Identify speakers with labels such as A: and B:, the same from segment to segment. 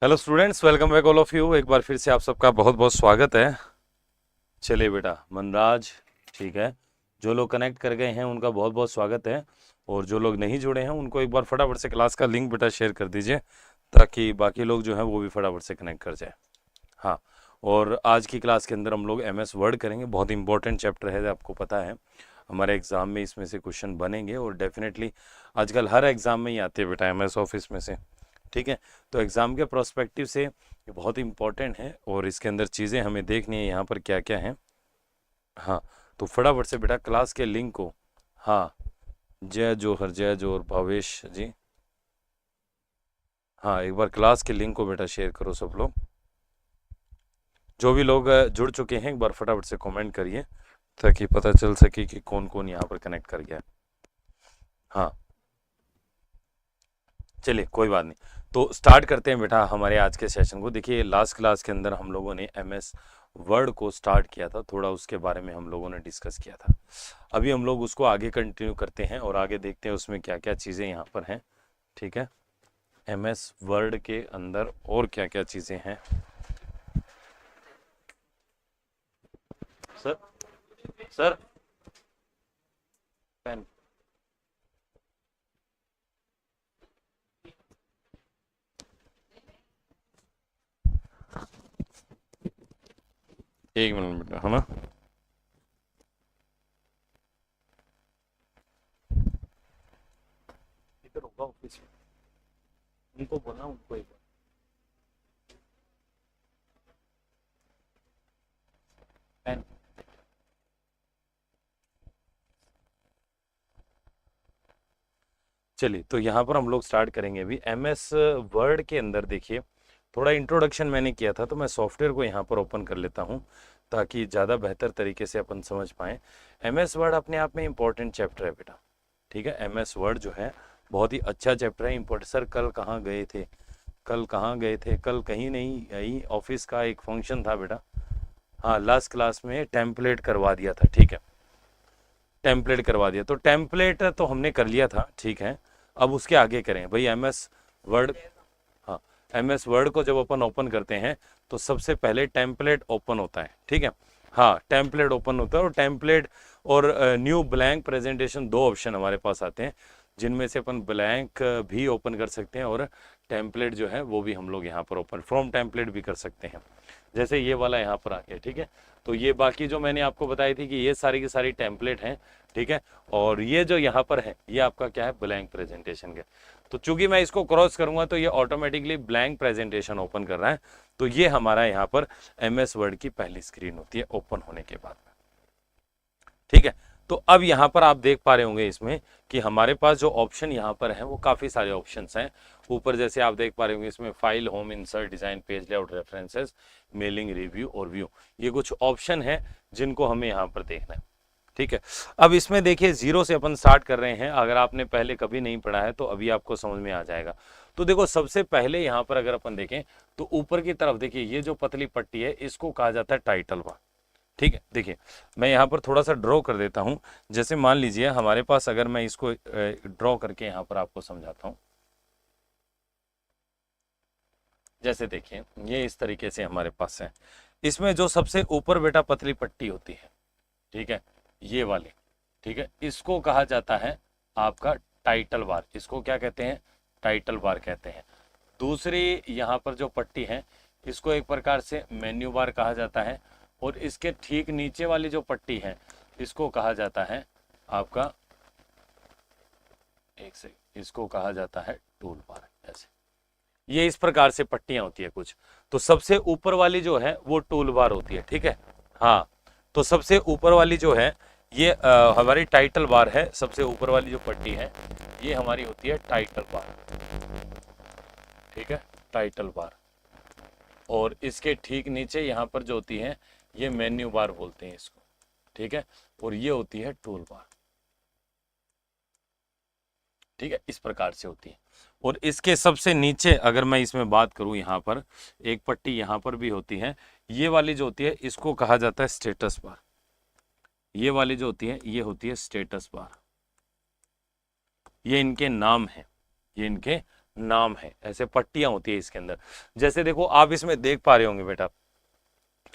A: Hello students, welcome back all of you. एक बार फिर से आप सबका बहुत बहुत स्वागत है। चलिए बेटा, मनराज, ठीक है। जो लोग कनेक्ट कर गए हैं उनका बहुत बहुत स्वागत है, और जो लोग नहीं जुड़े हैं उनको एक बार फटाफट से क्लास का लिंक बेटा शेयर कर दीजिए, ताकि बाकी लोग जो हैं वो भी फटाफट से कनेक्ट कर जाए। हाँ, और आज की क्लास के अंदर हम लोग MS वर्ड करेंगे। बहुत इंपॉर्टेंट चैप्टर है, आपको पता है हमारे एग्ज़ाम में इसमें से क्वेश्चन बनेंगे, और डेफिनेटली आजकल हर एग्ज़ाम में ही आते हैं बेटा MS ऑफिस में से। ठीक है, तो एग्ज़ाम के प्रोस्पेक्टिव से ये बहुत इंपॉर्टेंट है, और इसके अंदर चीज़ें हमें देखनी है यहाँ पर क्या क्या है। हाँ, तो फटाफट से बेटा क्लास के लिंक को, हाँ, जय जोहर भावेश जी, हाँ, एक बार क्लास के लिंक को बेटा शेयर करो सब लोग। जो भी लोग जुड़ चुके हैं एक बार फटाफट से कमेंट करिए, ताकि पता चल सके कि कौन कौन यहाँ पर कनेक्ट कर गया। हाँ, चलिए कोई बात नहीं, तो स्टार्ट करते हैं बेटा हमारे आज के सेशन को। देखिए, लास्ट क्लास के अंदर हम लोगों ने MS वर्ड को स्टार्ट किया था, थोड़ा उसके बारे में हम लोगों ने डिस्कस किया था। अभी हम लोग उसको आगे कंटिन्यू करते हैं और आगे देखते हैं उसमें क्या क्या चीज़ें यहाँ पर हैं। ठीक है, MS वर्ड के अंदर और क्या क्या चीज़ें हैं। सर, सर, पेन, एक मिनट बेटा, है ना। इधर होगा ऑफिस में, उनको बोलना, उनको एक पेन। चलिए, तो यहाँ पर हम लोग स्टार्ट करेंगे अभी MS वर्ड के अंदर। देखिए, थोड़ा इंट्रोडक्शन मैंने किया था, तो मैं सॉफ्टवेयर को यहाँ पर ओपन कर लेता हूँ, ताकि ज़्यादा बेहतर तरीके से अपन समझ पाएँ। MS वर्ड अपने आप में इम्पोर्टेंट चैप्टर है बेटा। ठीक है, MS वर्ड जो है बहुत ही अच्छा चैप्टर है, इम्पोर्टेंट। सर, कल कहाँ गए थे? कल कहाँ गए थे? कल कहीं नहीं, यही ऑफिस का एक फंक्शन था बेटा। हाँ, लास्ट क्लास में टेम्पलेट करवा दिया था। ठीक है, टेम्पलेट करवा दिया, तो टेम्पलेट तो हमने कर लिया था, ठीक है। अब उसके आगे करें भाई MS वर्ड। हाँ, MS वर्ड को जब अपन ओपन करते हैं तो सबसे पहले टेम्पलेट ओपन होता है। ठीक है, हाँ, टेम्पलेट ओपन होता है, और टेम्पलेट और न्यू ब्लैंक प्रेजेंटेशन, दो ऑप्शन हमारे पास आते हैं, जिनमें से अपन ब्लैंक भी ओपन कर सकते हैं, और टेम्पलेट जो है वो भी हम लोग यहाँ पर ओपन फ्रॉम टेम्पलेट भी कर सकते हैं। जैसे ये वाला यहाँ पर आ गया। ठीक है, तो ये बाकी जो मैंने आपको बताई थी कि ये सारी की सारी टेम्पलेट हैं। ठीक है, और ये जो यहाँ पर है ये आपका क्या है, ब्लैंक प्रेजेंटेशन के। तो चूंकि मैं इसको क्रॉस करूंगा तो ये ऑटोमेटिकली ब्लैंक प्रेजेंटेशन ओपन कर रहा है। तो ये हमारा यहाँ पर MS वर्ड की पहली स्क्रीन होती है ओपन होने के बाद में। ठीक है, तो अब यहाँ पर आप देख पा रहे होंगे इसमें कि हमारे पास जो ऑप्शन यहाँ पर है वो काफ़ी सारे ऑप्शंस हैं। ऊपर जैसे आप देख पा रहे होंगे इसमें file, home, insert, design, page layout, references, mailing, review और व्यू, ये कुछ ऑप्शन है जिनको हमें यहाँ पर देखना है। ठीक है, अब इसमें देखिए 0 से अपन स्टार्ट कर रहे हैं। अगर आपने पहले कभी नहीं पढ़ा है तो अभी आपको समझ में आ जाएगा। तो देखो, सबसे पहले यहाँ पर अगर अपन देखें तो ऊपर की तरफ देखिए, ये जो पतली पट्टी है इसको कहा जाता है टाइटल बार। ठीक है, देखिए मैं यहाँ पर थोड़ा सा ड्रॉ कर देता हूँ। जैसे मान लीजिए हमारे पास, अगर मैं इसको ड्रॉ करके यहाँ पर आपको समझाता हूँ, जैसे देखिए ये इस तरीके से हमारे पास है। इसमें जो सबसे ऊपर बेटा पतली पट्टी होती है, ठीक है, ये वाली, ठीक है, इसको कहा जाता है आपका टाइटल बार। इसको क्या कहते हैं? टाइटल बार कहते हैं। दूसरी यहाँ पर जो पट्टी है इसको एक प्रकार से मेन्यू बार कहा जाता है, और इसके ठीक नीचे वाली जो पट्टी है इसको कहा जाता है आपका, एक से, इसको कहा जाता है टूल बार। ऐसे ये इस प्रकार से पट्टियां होती है कुछ। तो सबसे ऊपर वाली जो है वो टूल बार होती है। ठीक है, हाँ, तो सबसे ऊपर वाली जो है ये हमारी टाइटल बार है। सबसे ऊपर वाली जो पट्टी है ये हमारी होती है टाइटल बार। ठीक है, टाइटल बार। और इसके ठीक नीचे यहाँ पर जो होती है ये मेन्यू बार बोलते हैं इसको। ठीक है, और ये होती है टूल बार। ठीक है, इस प्रकार से होती है। और इसके सबसे नीचे अगर मैं इसमें बात करूं, यहाँ पर एक पट्टी यहाँ पर भी होती है, ये वाली जो होती है इसको कहा जाता है स्टेटस बार। ये वाली जो होती है ये होती है स्टेटस बार। ये इनके नाम है, ये इनके नाम है, ऐसे पट्टियां होती है इसके अंदर। जैसे देखो आप इसमें देख पा रहे होंगे बेटा,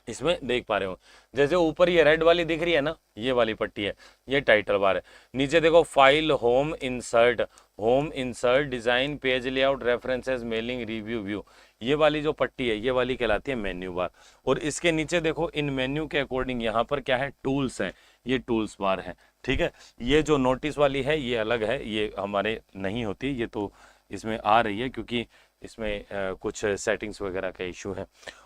A: इसमें देख पा रहे हो, जैसे ऊपर ये रेड वाली दिख रही है ना, ये वाली पट्टी है, ये टाइटल बार है। नीचे देखो file, home insert, design, page layout, references, mailing, review, view, ये वाली जो पट्टी है ये वाली कहलाती है मेन्यू बार। और इसके नीचे देखो इन मेन्यू के अकॉर्डिंग यहाँ पर क्या है, टूल्स है, ये टूल्स बार है। ठीक है, ये जो नोटिस वाली है ये अलग है, ये हमारे नहीं होती, ये तो इसमें आ रही है क्योंकि इसमें कुछ सेटिंग्स वगैरह का इशू है।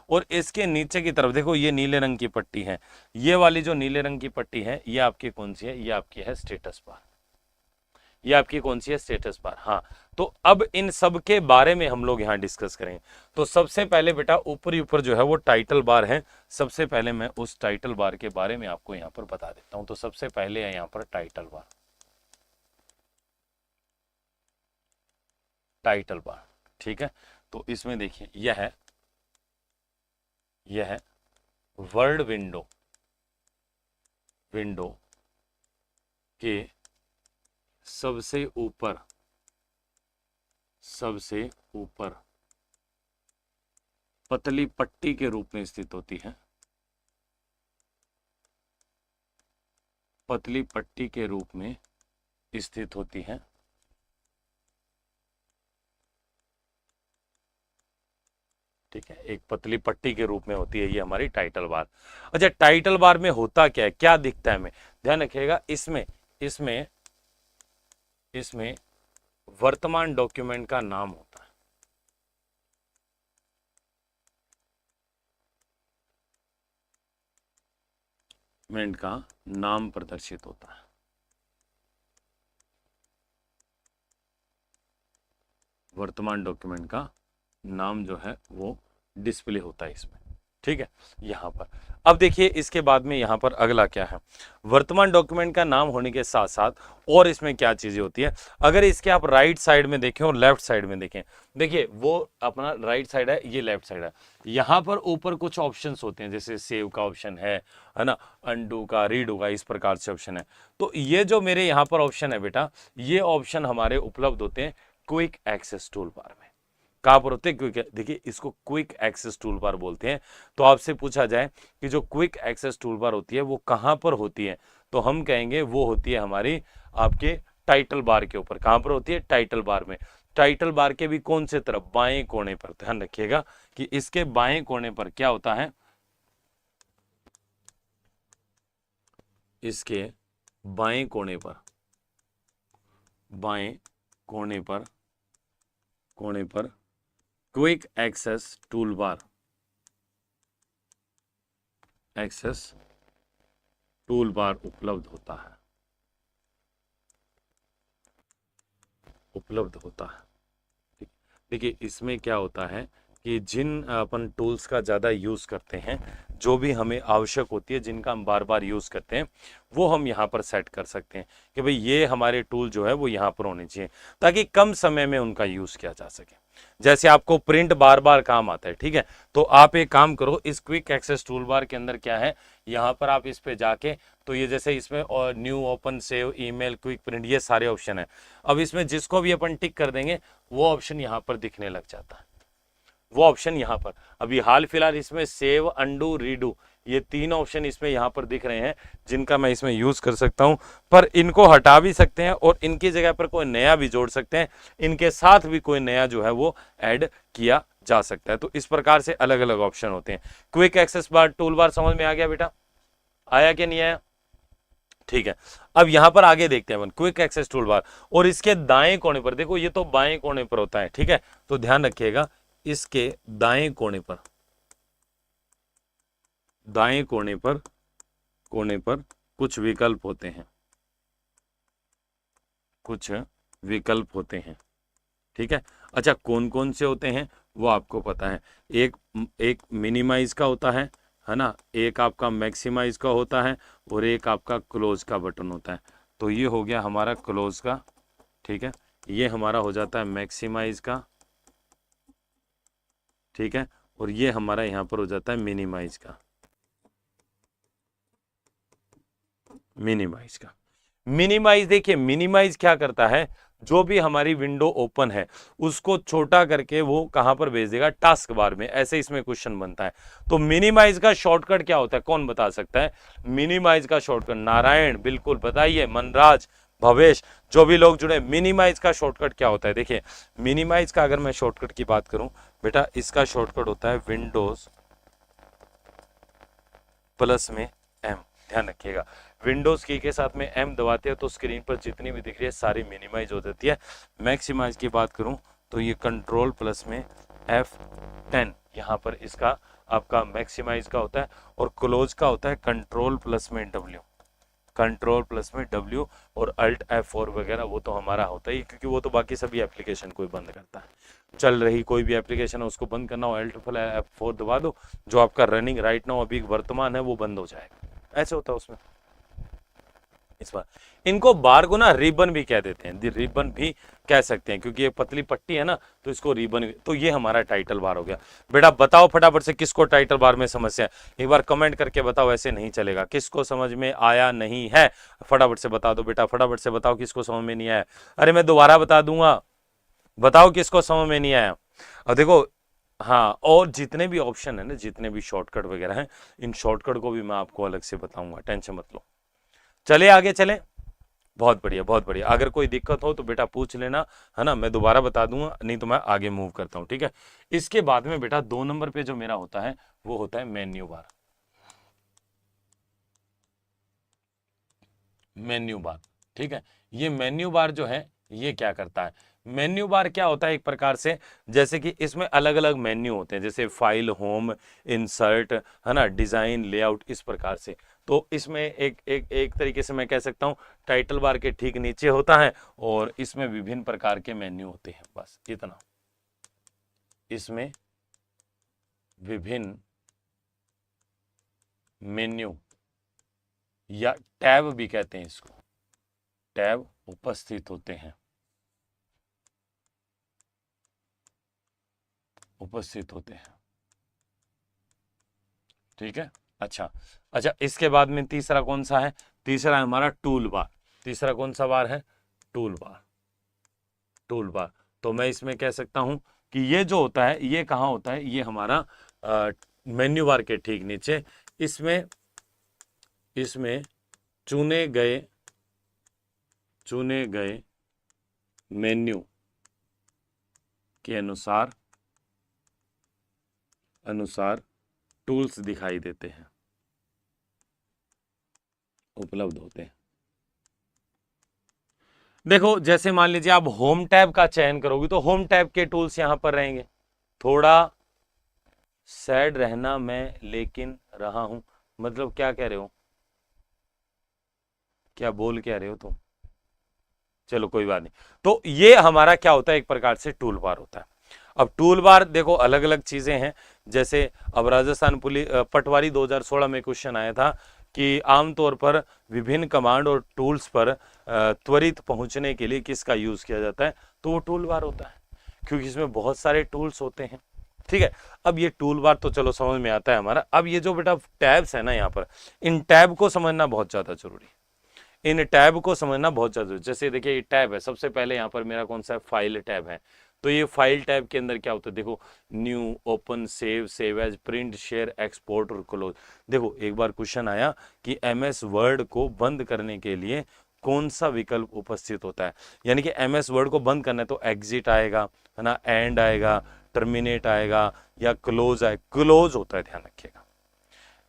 A: और इसके नीचे की तरफ देखो ये नीले रंग की पट्टी है, ये वाली जो नीले रंग की पट्टी है ये आपकी कौन सी है, ये आपकी है स्टेटस बार। ये आपकी कौन सी है, स्टेटस बार। हाँ, तो अब इन सब के बारे में हम लोग यहाँ डिस्कस करेंगे। तो सबसे पहले बेटा ऊपर ही ऊपर जो है वो टाइटल बार है। सबसे पहले मैं उस टाइटल बार के बारे में आपको यहाँ पर बता देता हूँ। तो सबसे पहले है यहाँ पर टाइटल बार। टाइटल बार, ठीक है। तो इसमें देखिए यह है वर्ड विंडो के सबसे ऊपर पतली पट्टी के रूप में स्थित होती है। पतली पट्टी के रूप में स्थित होती है। ठीक है, एक पतली पट्टी के रूप में होती है ये हमारी टाइटल बार। अच्छा, टाइटल बार में होता क्या है, क्या दिखता है हमें, ध्यान रखिएगा। इसमें वर्तमान डॉक्यूमेंट का नाम होता है। डॉक्यूमेंट का नाम प्रदर्शित होता है। वर्तमान डॉक्यूमेंट का नाम जो है वो डिस्प्ले होता है इसमें। ठीक है, यहाँ पर अब देखिए इसके बाद में यहाँ पर अगला क्या है, वर्तमान डॉक्यूमेंट का नाम होने के साथ साथ और इसमें क्या चीजें होती है। अगर इसके आप राइट साइड में देखें और लेफ्ट साइड में देखें, देखिए वो अपना राइट साइड है, ये लेफ्ट साइड है। यहाँ पर ऊपर कुछ ऑप्शंस होते हैं, जैसे सेव का ऑप्शन है ना, अनडू का, रीडू का, इस प्रकार से ऑप्शन है। तो ये जो मेरे यहाँ पर ऑप्शन है बेटा, ये ऑप्शन हमारे उपलब्ध होते हैं क्विक एक्सेस टूल बार में। कहां पर होते हैं, क्विक, देखिए इसको क्विक एक्सेस टूल बार बोलते हैं। तो आपसे पूछा जाए कि जो क्विक एक्सेस टूल बार होती है वो कहां पर होती है, तो हम कहेंगे वो होती है हमारी आपके टाइटल बार के ऊपर। कहां पर होती है, टाइटल बार में। टाइटल बार के भी कौन से तरफ, बाएं कोने पर। ध्यान रखिएगा कि इसके बाएं कोने पर क्या होता है, इसके बाएं कोने पर क्विक एक्सेस टूल बार उपलब्ध होता है। देखिए इसमें क्या होता है कि जिन अपन टूल्स का ज़्यादा यूज़ करते हैं, जो भी हमें आवश्यक होती है, जिनका हम बार बार यूज़ करते हैं, वो हम यहाँ पर सेट कर सकते हैं कि भाई ये हमारे टूल जो है वो यहाँ पर होने चाहिए, ताकि कम समय में उनका यूज़ किया जा सके। जैसे आपको प्रिंट बार बार काम आता है, ठीक है, तो आप एक काम करो, इस क्विक एक्सेस टूल बार के अंदर क्या है, यहाँ पर आप इस पे जाके, तो ये जैसे इसमें और new, open, save, email, quick print, ये सारे ऑप्शन है। अब इसमें जिसको भी अपन टिक कर देंगे वो ऑप्शन यहाँ पर दिखने लग जाता है। वो ऑप्शन यहाँ पर अभी हाल फिलहाल इसमें सेव, अंडू, रीडू, ये तीन ऑप्शन इसमें यहाँ पर दिख रहे हैं, जिनका मैं इसमें यूज कर सकता हूँ। पर इनको हटा भी सकते हैं और इनकी जगह पर कोई नया भी जोड़ सकते हैं, इनके साथ भी कोई नया जो है वो ऐड किया जा सकता है। तो इस प्रकार से अलग अलग ऑप्शन होते हैं। क्विक एक्सेस बार टूल बार समझ में आ गया बेटा, आया कि नहीं आया? ठीक है, अब यहां पर आगे देखते हैं अपन क्विक एक्सेस टूल बार। और इसके दाएं कोने पर देखो, ये तो बाएं कोने पर होता है, ठीक है, तो ध्यान रखिएगा इसके दाएं कोने पर कुछ विकल्प होते हैं, ठीक है। अच्छा, कौन कौन से होते हैं वो आपको पता है। एक मिनिमाइज का होता है ना, एक आपका मैक्सिमाइज का होता है, और एक आपका क्लोज का बटन होता है। तो ये हो गया हमारा क्लोज का, ठीक है, ये हमारा हो जाता है मैक्सिमाइज का, ठीक है, और ये हमारा यहां पर हो जाता है मिनिमाइज का। मिनिमाइज देखिए मिनिमाइज क्या करता है, जो भी हमारी विंडो ओपन है उसको छोटा करके वो कहां पर भेज देगा, टास्क बार में। ऐसे इसमें क्वेश्चन बनता है। तो मिनिमाइज का शॉर्टकट क्या होता है, कौन बता सकता है मिनिमाइज का शॉर्टकट? नारायण, बिल्कुल बताइए। मनराज, भवेश, जो भी लोग जुड़े, मिनिमाइज का शॉर्टकट क्या होता है? देखिए मिनिमाइज का अगर मैं शॉर्टकट की बात करूं बेटा, इसका शॉर्टकट होता है विंडोज प्लस में एम। ध्यान रखिएगा, विंडोज की के साथ में एम दबाते हैं तो स्क्रीन पर जितनी भी दिख रही है सारी मिनिमाइज हो जाती है। मैक्सिमाइज की बात करूं तो ये कंट्रोल प्लस में F10, यहाँ पर इसका आपका मैक्सिमाइज का होता है। और क्लोज का होता है कंट्रोल प्लस में W, कंट्रोल प्लस में W। और अल्ट F4 वगैरह वो तो हमारा होता ही, क्योंकि वो तो बाकी सभी एप्लीकेशन को ही बंद करता है। चल रही कोई भी एप्लीकेशन है उसको बंद करना हो, अल्ट F4 दबा दो, जो आपका रनिंग राइट नाउ अभी वर्तमान है वो बंद हो जाएगा। ऐसे होता है उसमें। इस बार इनको बार को ना रिबन भी कह देते हैं, रिबन भी कह सकते हैं, क्योंकि ये पतली पट्टी है ना तो इसको रिबन। तो ये हमारा टाइटल बार हो गया। बेटा बताओ फटाफट से किसको टाइटल बार में समस्या है, एक बार कमेंट करके बताओ, ऐसे नहीं चलेगा। किसको समझ में आया नहीं है फटाफट से बता दो बेटा, फटाफट से बताओ किसको समझ में नहीं आया। अरे मैं दोबारा बता दूंगा, बताओ किसको समझ में नहीं आया। अब देखो, हाँ, और जितने भी ऑप्शन है ना, जितने भी शॉर्टकट वगैरह हैं, इन शॉर्टकट को भी मैं आपको अलग से बताऊंगा, टेंशन मत लो। चले आगे चले, बहुत बढ़िया बहुत बढ़िया। अगर कोई दिक्कत हो तो बेटा पूछ लेना, है ना, मैं दोबारा बता दूंगा, नहीं तो मैं आगे मूव करता हूं, ठीक है। इसके बाद में बेटा 2 नंबर पे जो मेरा होता है वो होता है मेन्यू बार। मेन्यू बार, ठीक है। ये मेन्यू बार जो है ये क्या करता है, मेन्यू बार क्या होता है, एक प्रकार से जैसे कि इसमें अलग अलग मेन्यू होते हैं, जैसे फाइल, होम, इंसर्ट, है ना, डिजाइन, लेआउट, इस प्रकार से। तो इसमें एक तरीके से मैं कह सकता हूं टाइटल बार के ठीक नीचे होता है, और इसमें विभिन्न प्रकार के मेन्यू होते हैं, बस इतना। इसमें विभिन्न मेन्यू या टैब भी कहते हैं इसको, टैब उपस्थित होते हैं, उपस्थित होते हैं, ठीक है। अच्छा अच्छा, इसके बाद में तीसरा कौन सा है, तीसरा है हमारा टूल बार। तीसरा कौन सा बार है, टूल बार, टूल बार। तो मैं इसमें कह सकता हूं कि ये जो होता है ये कहाँ होता है, ये हमारा मेन्यू बार के ठीक नीचे। इसमें इसमें चुने गए मेन्यू के अनुसार टूल्स दिखाई देते हैं, उपलब्ध होते हैं। देखो जैसे मान लीजिए आप होम टैब का चयन करोगे तो होम टैब के टूल्स यहां पर रहेंगे। थोड़ा सैड रहना मैं लेकिन रहा हूं, मतलब क्या कह रहे हो, क्या बोल क्या रहे हो तुम? चलो कोई बात नहीं। तो ये हमारा क्या होता है, एक प्रकार से टूल बार होता है। अब टूल बार देखो अलग अलग चीजें हैं, जैसे अब राजस्थान पुलिस पटवारी 2016 में क्वेश्चन आया था कि आमतौर पर विभिन्न कमांड और टूल्स पर त्वरित पहुंचने के लिए किसका यूज किया जाता है, तो वो टूल बार होता है, क्योंकि इसमें बहुत सारे टूल्स होते हैं, ठीक है। अब ये टूल बार तो चलो समझ में आता है हमारा। अब ये जो बेटा टैब्स है ना यहाँ पर, इन टैब को समझना बहुत ज्यादा जरूरी है, इन टैब को समझना बहुत ज्यादा। जैसे देखिए ये टैब है, सबसे पहले यहाँ पर मेरा कौन सा है, फाइल टैब है। तो ये फाइल टैब के अंदर क्या होता है, देखो new, open, save, save as, print, share, export और क्लोज। देखो एक बार क्वेश्चन आया कि एमएस वर्ड को बंद करने के लिए कौन सा विकल्प उपस्थित होता है, यानी कि एमएस वर्ड को बंद करना है तो एग्जिट आएगा, है ना, एंड आएगा, टर्मिनेट आएगा, या क्लोज आएगा। क्लोज होता है, ध्यान रखिएगा,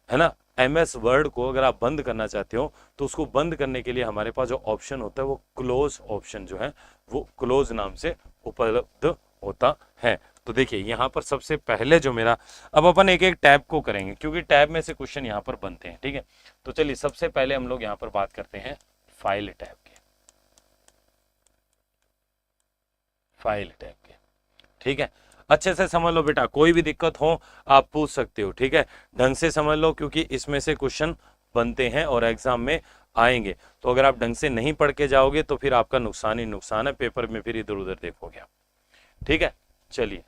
A: है ना। एमएस वर्ड को अगर आप बंद करना चाहते हो तो उसको बंद करने के लिए हमारे पास जो ऑप्शन होता है वो क्लोज ऑप्शन जो है वो क्लोज नाम से उपलब्ध होता है। तो देखिए यहाँ पर सबसे पहले जो मेरा, अब अपन एक एक टैब को करेंगे क्योंकि टैब में से क्वेश्चन यहाँ पर बनते हैं, ठीक है। तो चलिए सबसे पहले हम लोग यहाँ पर बात करते हैं फाइल टैब के, फाइल टैब के, ठीक है। अच्छे से समझ लो बेटा, कोई भी दिक्कत हो आप पूछ सकते हो, ठीक है। ढंग से समझ लो क्योंकि इसमें से क्वेश्चन बनते हैं और एग्जाम में आएंगे। तो अगर आप ढंग से नहीं पढ़ के जाओगे तो फिर आपका नुकसान ही नुकसान है, पेपर में फिर इधर उधर देखोगे आप, ठीक है। चलिए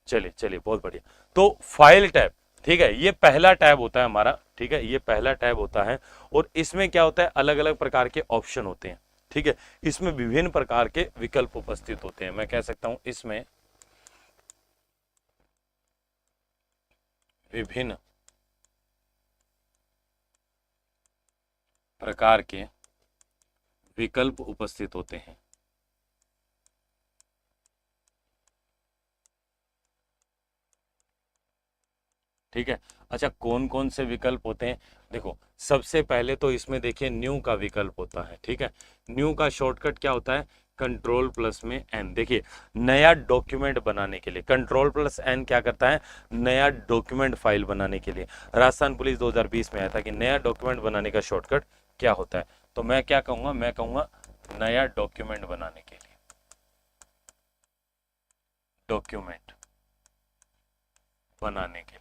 A: चलिए चलिए, बहुत बढ़िया। तो फाइल टैब, ठीक है, ये पहला टैब होता है हमारा, ठीक है, ये पहला टैब होता है। और इसमें क्या होता है, अलग अलग प्रकार के ऑप्शन होते हैं, ठीक है, इसमें विभिन्न प्रकार के विकल्प उपस्थित होते हैं। मैं कह सकता हूं इसमें विभिन्न प्रकार के विकल्प उपस्थित होते हैं। ठीक है, अच्छा कौन कौन से विकल्प होते हैं? देखो सबसे पहले तो इसमें देखिए न्यू का विकल्प होता है। ठीक है, न्यू का शॉर्टकट क्या होता है? कंट्रोल प्लस में एन। देखिए नया डॉक्यूमेंट बनाने के लिए कंट्रोल प्लस एन क्या करता है? नया डॉक्यूमेंट फाइल बनाने के लिए राजस्थान पुलिस 2020 में आया था कि नया डॉक्यूमेंट बनाने का शॉर्टकट क्या होता है। तो मैं क्या कहूंगा? मैं कहूंगा नया डॉक्यूमेंट बनाने के लिए, डॉक्यूमेंट बनाने के लिए।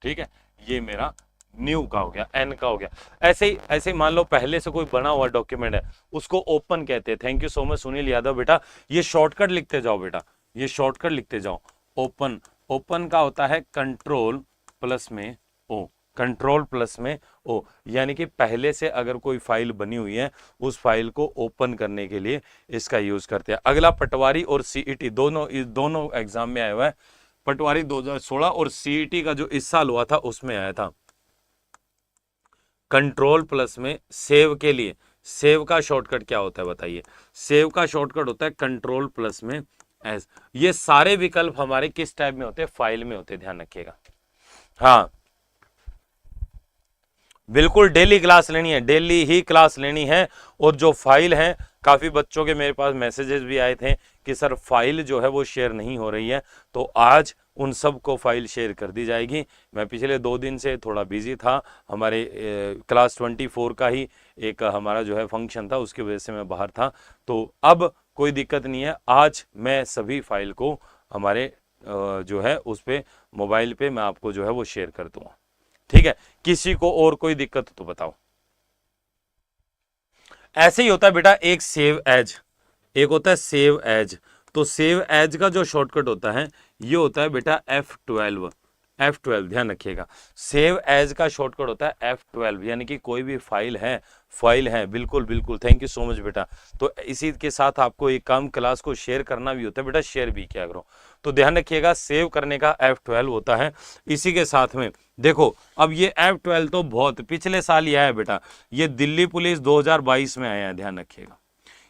A: ठीक है, ये मेरा न्यू का हो गया, एन का हो गया। ऐसे ही मान लो पहले से कोई बना हुआ डॉक्यूमेंट है, उसको ओपन कहते हैं। Thank you so much Sunil Yadav बेटा, ये शॉर्टकट लिखते जाओ बेटा, ये शॉर्टकट लिखते जाओ। ओपन, ओपन का होता है कंट्रोल प्लस में ओ, कंट्रोल प्लस में ओ, यानी कि पहले से अगर कोई फाइल बनी हुई है उस फाइल को ओपन करने के लिए इसका यूज करते हैं। अगला पटवारी और सीईटी दोनों एग्जाम में आया हुआ है। पटवारी 2016 और सीईटी का जो इस साल हुआ था उसमें आया था। कंट्रोल प्लस में सेव के लिए, सेव का शॉर्टकट क्या होता है बताइए? सेव का शॉर्टकट होता है कंट्रोल प्लस में एस। ये सारे विकल्प हमारे किस टाइप में होते हैं? फाइल में होते हैं, ध्यान रखिएगा। हाँ बिल्कुल, डेली क्लास लेनी है, डेली ही क्लास लेनी है। और जो फाइल है, काफी बच्चों के मेरे पास मैसेजेस भी आए थे कि सर फाइल जो है वो शेयर नहीं हो रही है, तो आज उन सब को फाइल शेयर कर दी जाएगी। मैं पिछले 2 दिन से थोड़ा बिजी था, हमारे क्लास 24 का ही एक हमारा जो है फंक्शन था, उसकी वजह से मैं बाहर था। तो अब कोई दिक्कत नहीं है, आज मैं सभी फाइल को हमारे जो है उस पर मोबाइल पे मैं आपको जो है वो शेयर कर दूंगा। ठीक है, किसी को और कोई दिक्कत तो बताओ। ऐसे ही होता है बेटा, एक सेव एज, एक होता है सेव एज। तो सेव एज का जो शॉर्टकट होता है ये होता है बेटा F12, F12 ध्यान रखिएगा। सेव एज का शॉर्टकट होता है F12, यानी कि कोई भी फाइल है। बिल्कुल बिल्कुल, थैंक यू सो मच बेटा। तो इसी के साथ आपको एक काम क्लास को शेयर करना भी होता है बेटा, शेयर भी किया करो। तो ध्यान रखिएगा सेव करने का F12 होता है। इसी के साथ में देखो, अब ये F12 तो बहुत पिछले साल ही आया बेटा, ये दिल्ली पुलिस 2022 में आया है, ध्यान रखिएगा।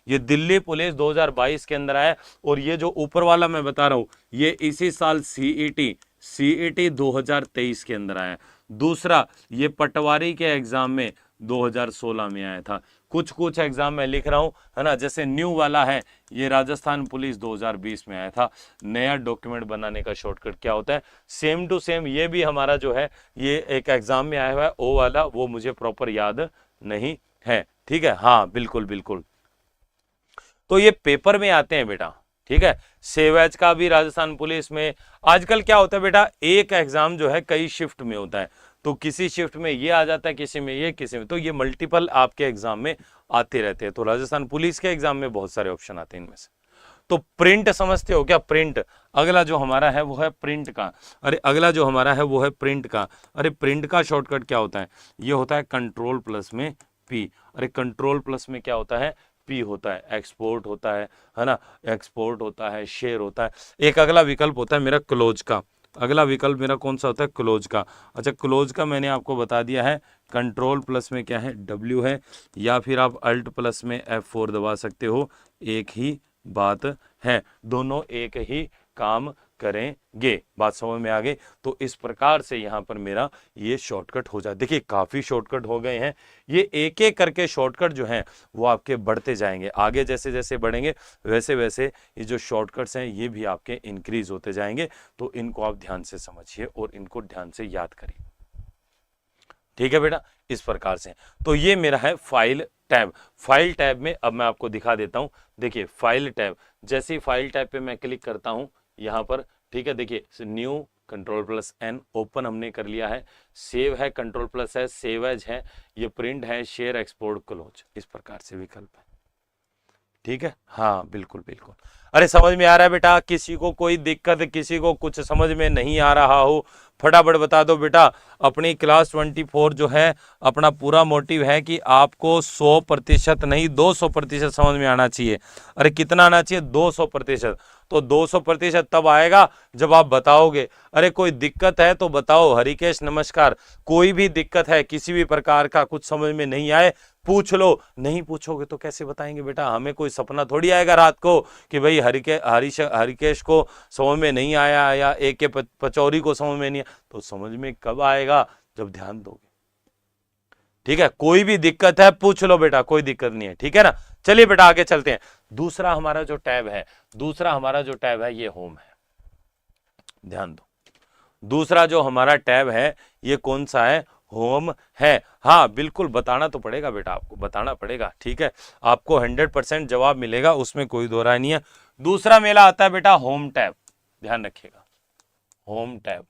A: ये दिल्ली पुलिस 2022 के अंदर आया। और ये जो ऊपर वाला मैं बता रहा हूं, ये इसी साल सीईटी 2023 के अंदर आया। दूसरा ये पटवारी के एग्जाम में 2016 में आया था। कुछ कुछ एग्जाम में लिख रहा हूं, है ना, जैसे न्यू वाला है ये राजस्थान पुलिस 2020 में आया था। नया डॉक्यूमेंट बनाने का शॉर्टकट क्या होता है? सेम टू सेम ये भी हमारा जो है ये एक एग्जाम में आया हुआ है, ओ वाला, वो मुझे प्रॉपर याद नहीं है। ठीक है, हाँ बिल्कुल बिल्कुल। तो ये पेपर में आते हैं बेटा। ठीक है, सेवेज का भी राजस्थान पुलिस में। आजकल क्या होता है बेटा, एक एग्जाम जो है कई शिफ्ट में होता है, तो किसी शिफ्ट में ये आ जाता है, किसी में ये, किसी में, तो ये मल्टीपल आपके एग्जाम में आते रहते हैं। तो राजस्थान पुलिस के एग्जाम में बहुत सारे ऑप्शन आते हैं इनमें से। तो प्रिंट समझते हो क्या? प्रिंट, अगला जो हमारा है वो है प्रिंट का। अरे अगला जो हमारा है वो है प्रिंट का। अरे प्रिंट का शॉर्टकट क्या होता है? ये होता है कंट्रोल प्लस में पी। अरे कंट्रोल प्लस में क्या होता है? पी होता है। एक्सपोर्ट होता है ना, एक्सपोर्ट होता है, शेयर होता है। एक अगला विकल्प होता है मेरा क्लोज का। अगला विकल्प मेरा कौन सा होता है? क्लोज का। अच्छा क्लोज का मैंने आपको बता दिया है, कंट्रोल प्लस में क्या है? W है, या फिर आप अल्ट प्लस में F4 दबा सकते हो, एक ही बात है, दोनों एक ही काम करेंगे। बात समझ में आ गई? तो इस प्रकार से यहां पर मेरा ये शॉर्टकट हो जाए। देखिए काफी शॉर्टकट हो गए हैं, ये एक एक करके शॉर्टकट जो हैं वो आपके बढ़ते जाएंगे। आगे जैसे जैसे बढ़ेंगे वैसे वैसे ये जो शॉर्टकट्स हैं ये भी आपके इंक्रीज होते जाएंगे। तो इनको आप ध्यान से समझिए और इनको ध्यान से याद करिए। ठीक है बेटा, इस प्रकार से। तो ये मेरा है फाइल टैब। फाइल टैब में अब मैं आपको दिखा देता हूं। देखिए फाइल टैब, जैसे ही फाइल टैब पे मैं क्लिक करता हूं यहां पर, ठीक है, देखिए new control plus N, open हमने कर लिया है। सेव है कंट्रोल प्लस है, सेव एज है, ये प्रिंट है, शेयर, एक्सपोर्ट, क्लोज, इस प्रकार से विकल्प है। ठीक है, हाँ बिल्कुल बिल्कुल। अरे समझ में आ रहा है बेटा? किसी को कोई दिक्कत, किसी को कुछ समझ में नहीं आ रहा हो, फटाफट बता दो बेटा। अपनी क्लास 24 जो है, अपना पूरा मोटिव है कि आपको 100% नहीं 200% समझ में आना चाहिए। अरे कितना आना चाहिए? 200%। तो 200% तब आएगा जब आप बताओगे। अरे कोई दिक्कत है तो बताओ। हरिकेश नमस्कार। कोई भी दिक्कत है, किसी भी प्रकार का कुछ समझ में नहीं आए, पूछ लो। नहीं पूछोगे तो कैसे बताएंगे बेटा? हमें कोई सपना थोड़ी आएगा रात को कि भाई हरिकेश को समझ में नहीं आया या एक के पचौरी को समझ में नहीं आया। तो समझ में कब आएगा? जब ध्यान दोगे। ठीक है, कोई भी दिक्कत है पूछ लो बेटा, कोई दिक्कत नहीं है, ठीक है ना। चलिए बेटा आगे चलते हैं। दूसरा हमारा जो टैब है ये होम है। ध्यान दो, दूसरा जो हमारा टैब है ये कौन सा है? होम है। हाँ बिल्कुल, बताना तो पड़ेगा बेटा, आपको बताना पड़ेगा। ठीक है, आपको 100% जवाब मिलेगा, उसमें कोई दो राय नहीं है। दूसरा मेला आता है बेटा होम टैब। ध्यान रखिएगा, होम टैब,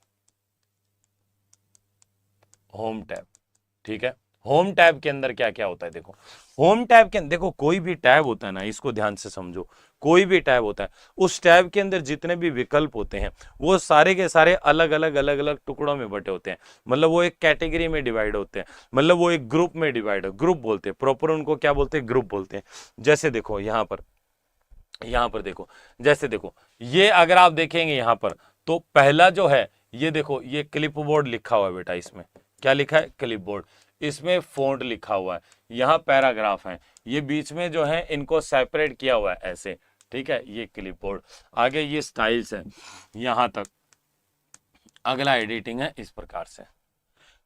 A: होम टैब। ठीक है, होम टैब के अंदर क्या क्या होता है? देखो, होम टैब के अंदर देखो, कोई भी टैब होता है ना, इसको ध्यान से समझो। कोई भी टैब होता है, उस टैब के अंदर जितने भी विकल्प होते हैं वो सारे के सारे अलग अलग टुकड़ों में बटे होते हैं। मतलब वो एक कैटेगरी में डिवाइड होते हैं, मतलब वो एक ग्रुप में डिवाइड है। ग्रुप बोलते हैं प्रॉपर उनको, क्या बोलते हैं? ग्रुप बोलते हैं। जैसे देखो यहां पर देखो, जैसे देखो ये अगर आप देखेंगे यहां पर, तो पहला जो है ये देखो, ये क्लिपबोर्ड लिखा हुआ है बेटा। इसमें क्या लिखा है? क्लिपबोर्ड। इसमें फ़ॉन्ट लिखा हुआ है, यहाँ पैराग्राफ है, ये बीच में जो है इनको सेपरेट किया हुआ है ऐसे। ठीक है, ये क्लिपबोर्ड। आगे ये स्टाइल्स है यहां तक। अगला एडिटिंग है, इस प्रकार से।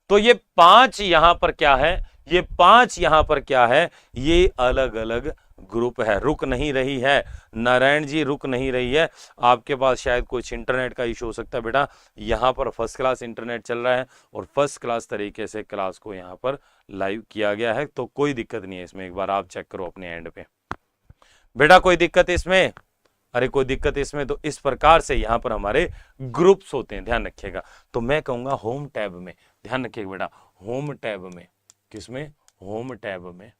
A: तो ये 5 यहां पर क्या है? ये 5 यहां पर क्या है? ये अलग अलग ग्रुप है। रुक नहीं रही है नारायण जी, रुक नहीं रही है। आपके पास शायद कुछ इंटरनेट का इशू हो सकता है बेटा। यहाँ पर फर्स्ट क्लास इंटरनेट चल रहा है और फर्स्ट क्लास तरीके से क्लास को यहाँ पर लाइव किया गया है, तो कोई दिक्कत नहीं है इसमें। एक बार आप चेक करो अपने एंड पे बेटा, कोई दिक्कत इसमें? अरे कोई दिक्कत इसमें? तो इस प्रकार से यहाँ पर हमारे ग्रुप्स होते हैं, ध्यान रखिएगा। तो मैं कहूंगा होम टैब में, ध्यान रखिएगा बेटा, होम टैब में, किसमें? होम टैब में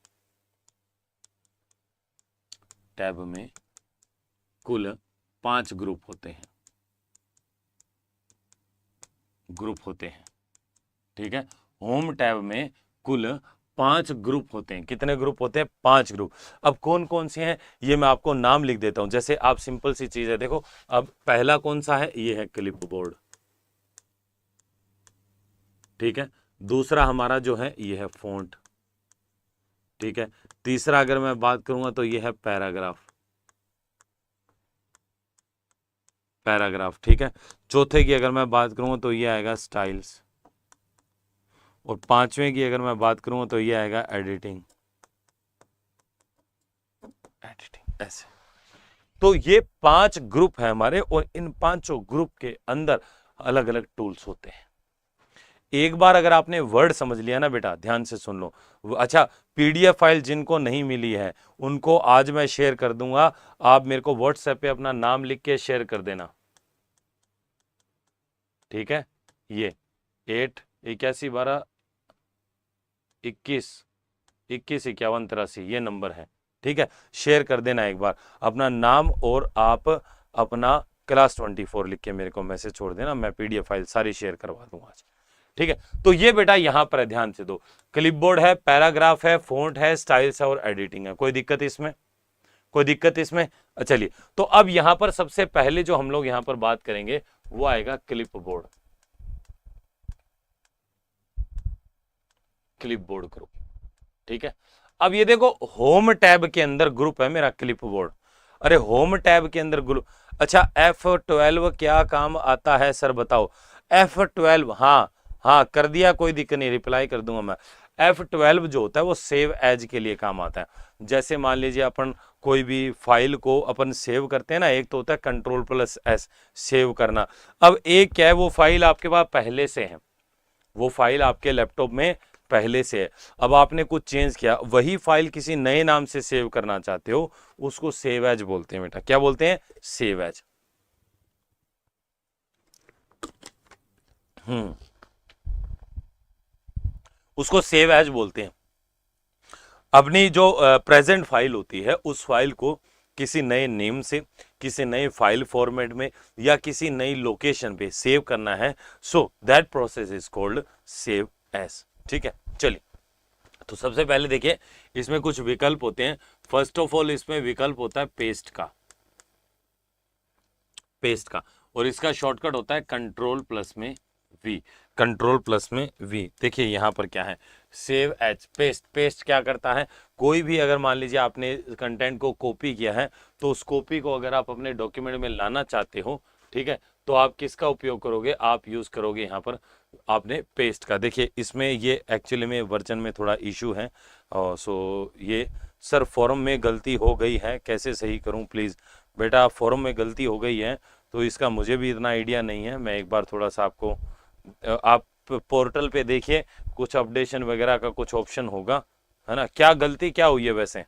A: कुल 5 ग्रुप होते हैं, ठीक है। होम टैब में कुल 5 ग्रुप होते हैं। कितने ग्रुप होते हैं? 5 ग्रुप। अब कौन कौन से हैं ये मैं आपको नाम लिख देता हूं। जैसे आप सिंपल सी चीज है, देखो अब पहला कौन सा है? ये है क्लिपबोर्ड, ठीक है। दूसरा हमारा जो है ये है फॉन्ट, ठीक है। तीसरा अगर मैं बात करूंगा तो ये है पैराग्राफ, ठीक है। चौथे की अगर मैं बात करूंगा तो ये आएगा स्टाइल्स, और पांचवें की अगर मैं बात करूंगा तो ये आएगा एडिटिंग, ऐसे। तो ये 5 ग्रुप है हमारे, और इन 5 ग्रुप के अंदर अलग अलग टूल्स होते हैं। एक बार अगर आपने वर्ड समझ लिया ना बेटा, ध्यान से सुन लो। अच्छा, पीडीएफ फाइल जिनको नहीं मिली है उनको आज मैं शेयर कर दूंगा। आप मेरे को व्हाट्सएप पे अपना नाम लिख के शेयर कर देना, ठीक है। ये 88112215183 ये नंबर है, ठीक है। शेयर कर देना एक बार अपना नाम, और आप अपना क्लास 24 लिख के मेरे को मैसेज छोड़ देना, मैं पीडीएफ फाइल सारी शेयर करवा दूंगा आज, ठीक है। तो ये बेटा यहां पर है, ध्यान से दो। क्लिपबोर्ड है, पैराग्राफ है, फॉन्ट है, स्टाइल्स है और एडिटिंग है। कोई दिक्कत इसमें? कोई दिक्कत इसमें? चलिए, तो अब यहां पर सबसे पहले जो हम लोग यहां पर बात करेंगे वो आएगा क्लिपबोर्ड, क्लिपबोर्ड ग्रुप, ठीक है। अब ये देखो, होम टैब के अंदर ग्रुप है मेरा क्लिपबोर्ड। अरे होम टैब के अंदर ग्रुप। अच्छा, F12 क्या काम आता है सर बताओ? F12, हाँ हाँ कर दिया, कोई दिक्कत नहीं, रिप्लाई कर दूंगा मैं। F12 जो होता है वो सेव एज के लिए काम आता है। जैसे मान लीजिए अपन कोई भी फाइल को अपन सेव करते हैं ना, एक तो होता है Ctrl+S सेव करना। अब एक क्या है, वो फाइल आपके पास पहले से है, वो फाइल आपके लैपटॉप में पहले से है। अब आपने कुछ चेंज किया, वही फाइल किसी नए नाम से सेव करना चाहते हो, उसको सेव एज बोलते हैं बेटा। क्या बोलते हैं? Save as. उसको सेव एज बोलते हैं। अपनी जो प्रेजेंट फाइल होती है उस फाइल को किसी नए नेम से, किसी नए फाइल फॉर्मेट में या किसी नई लोकेशन पे सेव करना है, so that process is called save as. ठीक है, चलिए तो सबसे पहले देखिए इसमें कुछ विकल्प होते हैं। फर्स्ट ऑफ ऑल इसमें विकल्प होता है पेस्ट का, पेस्ट का, और इसका शॉर्टकट होता है कंट्रोल प्लस में वी, कंट्रोल प्लस में वी। देखिए यहां पर क्या है, सेव एज पेस्ट। पेस्ट क्या करता है, कोई भी अगर मान लीजिए आपने कंटेंट को कॉपी किया है तो उस कॉपी को अगर आप अपने डॉक्यूमेंट में लाना चाहते हो, ठीक है, तो आप किसका उपयोग करोगे, आप यूज करोगे यहाँ पर आपने पेस्ट का। देखिए इसमें ये एक्चुअली में वर्जन में थोड़ा इशू है, और सो ये सर फॉर्म में गलती हो गई है, कैसे सही करूं प्लीज़। बेटा फॉर्म में गलती हो गई है तो इसका मुझे भी इतना आइडिया नहीं है, मैं एक बार थोड़ा सा आपको, आप पोर्टल पे देखिए कुछ अपडेशन वगैरह का कुछ ऑप्शन होगा, है ना। क्या गलती क्या हुई है वैसे,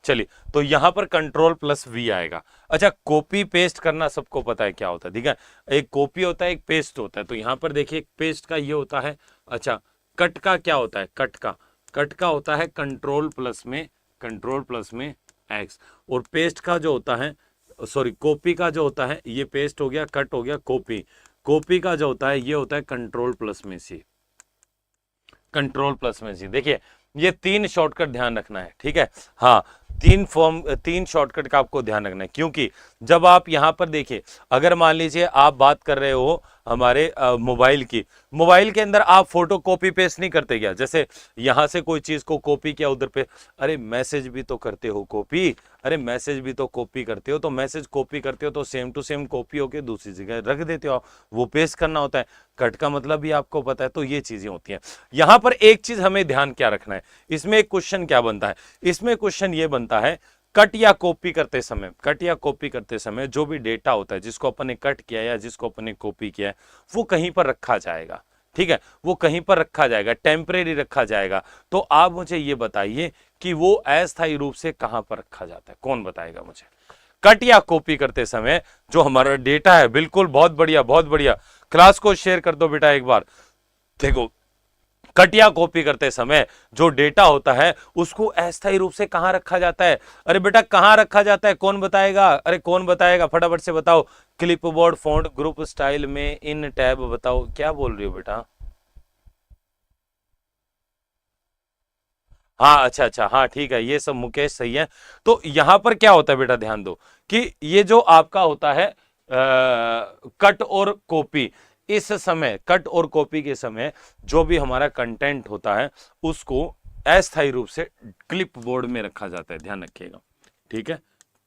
A: चलिए तो यहां पर कंट्रोल प्लस वी आएगा। अच्छा कॉपी पेस्ट करना सबको पता है क्या होता है, ठीक है, एक कॉपी होता है एक पेस्ट होता है। तो यहां पर देखिए पेस्ट का ये होता है, अच्छा कट का क्या होता है, कट का होता है कंट्रोल प्लस में, कंट्रोल प्लस में एक्स। और पेस्ट का जो होता है, सॉरी कॉपी का जो होता है, ये पेस्ट हो गया, कट हो गया, कॉपी, कॉपी का जो होता है ये होता है कंट्रोल प्लस में सी, कंट्रोल प्लस में सी। देखिए ये तीन शॉर्टकट ध्यान रखना है, ठीक है, हाँ तीन शॉर्टकट का आपको ध्यान रखना है, क्योंकि जब आप यहां पर देखिए अगर मान लीजिए आप बात कर रहे हो हमारे मोबाइल की, मोबाइल के अंदर आप फोटो कॉपी पेस्ट नहीं करते क्या, जैसे यहां से कोई चीज को कॉपी किया उधर पे, अरे मैसेज भी तो करते हो कॉपी, अरे मैसेज भी तो कॉपी करते हो, तो मैसेज कॉपी करते हो तो सेम टू सेम कॉपी होके दूसरी जगह रख देते हो, वो पेस्ट करना होता है। कट का मतलब भी आपको पता है, तो ये चीजें होती हैं। यहां पर एक चीज हमें ध्यान क्या रखना है, इसमें एक क्वेश्चन क्या बनता है, इसमें क्वेश्चन ये बनता है कट या कॉपी करते समय, कट या कॉपी करते समय जो भी डेटा होता है जिसको अपन ने कट किया या जिसको अपन ने कॉपी किया है वो कहीं पर रखा जाएगा, ठीक है, वो कहीं पर रखा जाएगा, टेम्परेरी रखा जाएगा। तो आप मुझे ये बताइए कि वो अस्थायी रूप से कहां पर रखा जाता है, कौन बताएगा मुझे। कट या कॉपी करते समय जो हमारा डेटा है, बिल्कुल बहुत बढ़िया बहुत बढ़िया, क्लास को शेयर कर दो बेटा एक बार। देखो कट या कॉपी करते समय जो डेटा होता है उसको अस्थायी रूप से कहां रखा जाता है, अरे बेटा कहां रखा जाता है, कौन बताएगा, अरे कौन बताएगा, फटाफट से बताओ। क्लिपबोर्ड, फॉन्ट, ग्रुप स्टाइल में, इन टैब, बताओ क्या बोल रही हो बेटा। हाँ अच्छा अच्छा, हाँ ठीक है, ये सब मुकेश सही है। तो यहां पर क्या होता है बेटा, ध्यान दो कि ये जो आपका होता है कट और कॉपी, इस समय कट और कॉपी के समय जो भी हमारा कंटेंट होता है उसको अस्थायी रूप से क्लिप बोर्ड में रखा जाता है, ध्यान रखिएगा, ठीक है।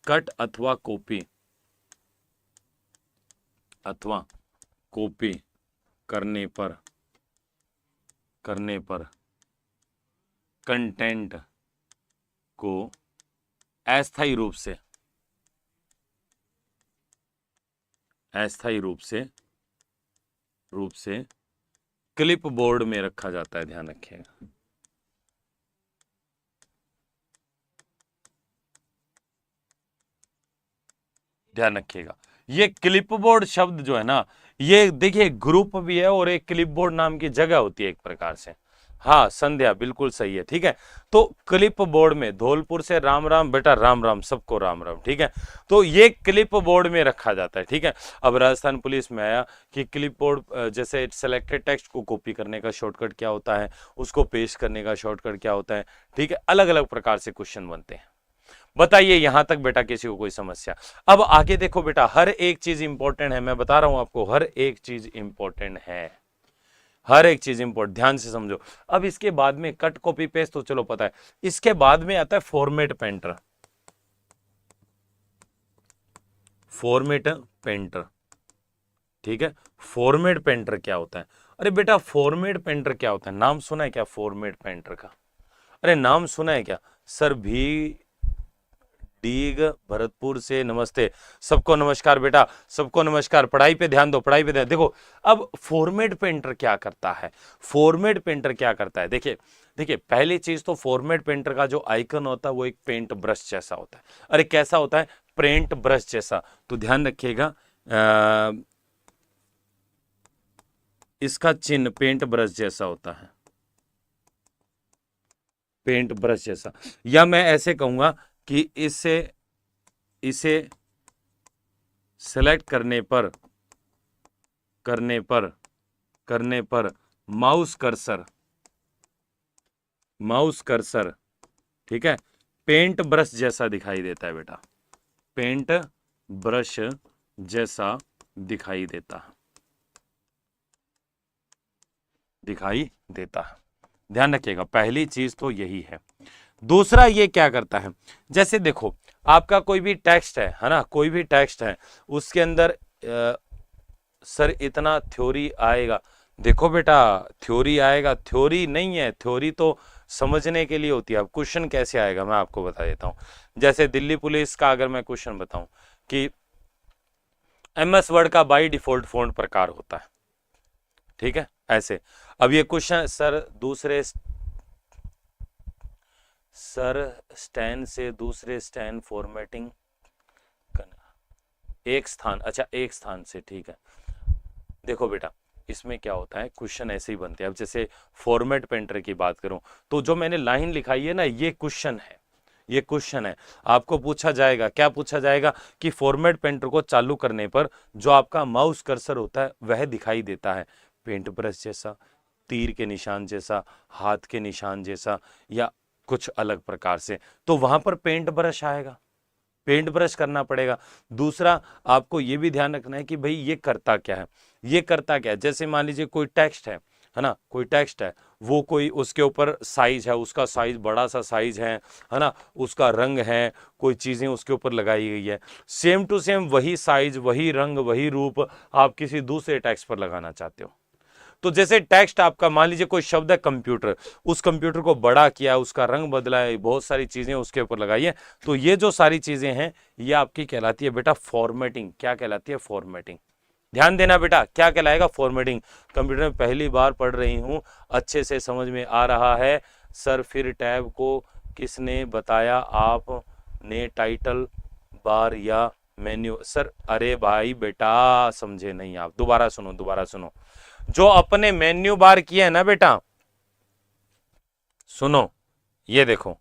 A: कट अथवा कॉपी, अथवा कॉपी करने पर, करने पर कंटेंट को अस्थायी रूप से, अस्थायी रूप से क्लिप बोर्ड में रखा जाता है, ध्यान रखिएगा। ध्यान रखिएगा ये क्लिपबोर्ड शब्द जो है ना, ये देखिए ग्रुप भी है और एक क्लिपबोर्ड नाम की जगह होती है एक प्रकार से। हाँ संध्या बिल्कुल सही है, ठीक है। तो क्लिप बोर्ड में, धौलपुर से राम राम बेटा, राम राम सबको राम राम, ठीक है। तो ये क्लिप बोर्ड में रखा जाता है, ठीक है। अब राजस्थान पुलिस में आया कि क्लिप बोर्ड जैसे सेलेक्टेड टेक्स्ट को कॉपी करने का शॉर्टकट क्या होता है, उसको पेस्ट करने का शॉर्टकट क्या होता है, ठीक है, अलग अलग प्रकार से क्वेश्चन बनते हैं। बताइए यहां तक बेटा किसी को कोई समस्या। अब आगे देखो बेटा, हर एक चीज इंपॉर्टेंट है, मैं बता रहा हूं आपको, हर एक चीज इंपॉर्टेंट है, हर एक चीज इंपॉर्टेंट, ध्यान से समझो। अब इसके बाद में कट कॉपी पेस्ट तो चलो पता है, इसके बाद में आता है फॉर्मेट पेंटर, फॉर्मेट पेंटर, ठीक है। फॉर्मेट पेंटर क्या होता है, अरे बेटा फॉर्मेट पेंटर क्या होता है, नाम सुना है क्या फॉर्मेट पेंटर का, अरे नाम सुना है क्या सर भी, डीग भरतपुर से नमस्ते, सबको नमस्कार बेटा, सबको नमस्कार। पढ़ाई पे ध्यान दो, पढ़ाई पे ध्यान। देखो अब फॉर्मेट पेंटर क्या करता है, फॉर्मेट पेंटर क्या करता है, देखिए देखिए पहली चीज तो फॉर्मेट पेंटर का जो आइकन होता है वो एक पेंट ब्रश जैसा होता है। अरे कैसा होता है, पेंट ब्रश जैसा। तो ध्यान रखिएगा इसका चिन्ह पेंट ब्रश जैसा होता है, पेंट ब्रश जैसा, या मैं ऐसे कहूंगा कि इसे सेलेक्ट करने पर माउस कर्सर, ठीक है, पेंट ब्रश जैसा दिखाई देता है बेटा, पेंट ब्रश जैसा दिखाई देता है। ध्यान रखिएगा, पहली चीज तो यही है। दूसरा ये क्या करता है, जैसे देखो आपका कोई भी टेक्स्ट है ना, कोई भी टेक्स्ट है, उसके अंदर सर इतना थ्योरी आएगा। देखो बेटा, थ्योरी आएगा, थ्योरी नहीं है, थ्योरी तो समझने के लिए होती है। अब क्वेश्चन कैसे आएगा मैं आपको बता देता हूं। जैसे दिल्ली पुलिस का अगर मैं क्वेश्चन बताऊं कि MS वर्ड का बाय डिफॉल्ट फॉन्ट प्रकार होता है, ठीक है, ऐसे। अब ये क्वेश्चन सर स्टैंड से दूसरे स्टैंड फॉर्मेटिंग एक स्थान से, ठीक है। देखो बेटा, इसमें क्या होता है, क्वेश्चन ऐसे ही बनते हैं। अब जैसे फॉर्मेट पेंटर की बात करूं तो जो मैंने लाइन लिखाई है ना, ये क्वेश्चन है। आपको पूछा जाएगा, क्या पूछा जाएगा कि फॉर्मेट पेंटर को चालू करने पर जो आपका माउस कर्सर होता है वह दिखाई देता है पेंट ब्रश जैसा, तीर के निशान जैसा, हाथ के निशान जैसा, या कुछ अलग प्रकार से। तो वहां पर पेंट ब्रश आएगा, पेंट ब्रश करना पड़ेगा। दूसरा आपको ये भी ध्यान रखना है कि भाई ये करता क्या है, जैसे मान लीजिए कोई टेक्स्ट है ना, कोई टेक्स्ट है, वो कोई उसके ऊपर साइज है, उसका साइज बड़ा सा साइज है ना, उसका रंग है, कोई चीजें उसके ऊपर लगाई गई है, सेम टू सेम वही साइज, वही रंग, वही रूप आप किसी दूसरे टेक्स्ट पर लगाना चाहते हो। तो जैसे टेक्स्ट आपका, मान लीजिए कोई शब्द है कंप्यूटर, उस कंप्यूटर को बड़ा किया, उसका रंग बदला है, बहुत सारी चीजें उसके ऊपर लगाई है, तो ये जो सारी चीजें हैं ये आपकी कहलाती है बेटा फॉर्मेटिंग। क्या कहलाती है? फॉर्मेटिंग। ध्यान देना बेटा, क्या कहलाएगा? फॉर्मेटिंग। कंप्यूटर में पहली बार पढ़ रही हूं, अच्छे से समझ में आ रहा है सर। फिर टैब को किसने बताया आपने? टाइटल बार या मेन्यू? सर अरे भाई बेटा समझे नहीं आप, दोबारा सुनो। जो अपने मेन्यू बार किया है ना बेटा, सुनो, ये देखो,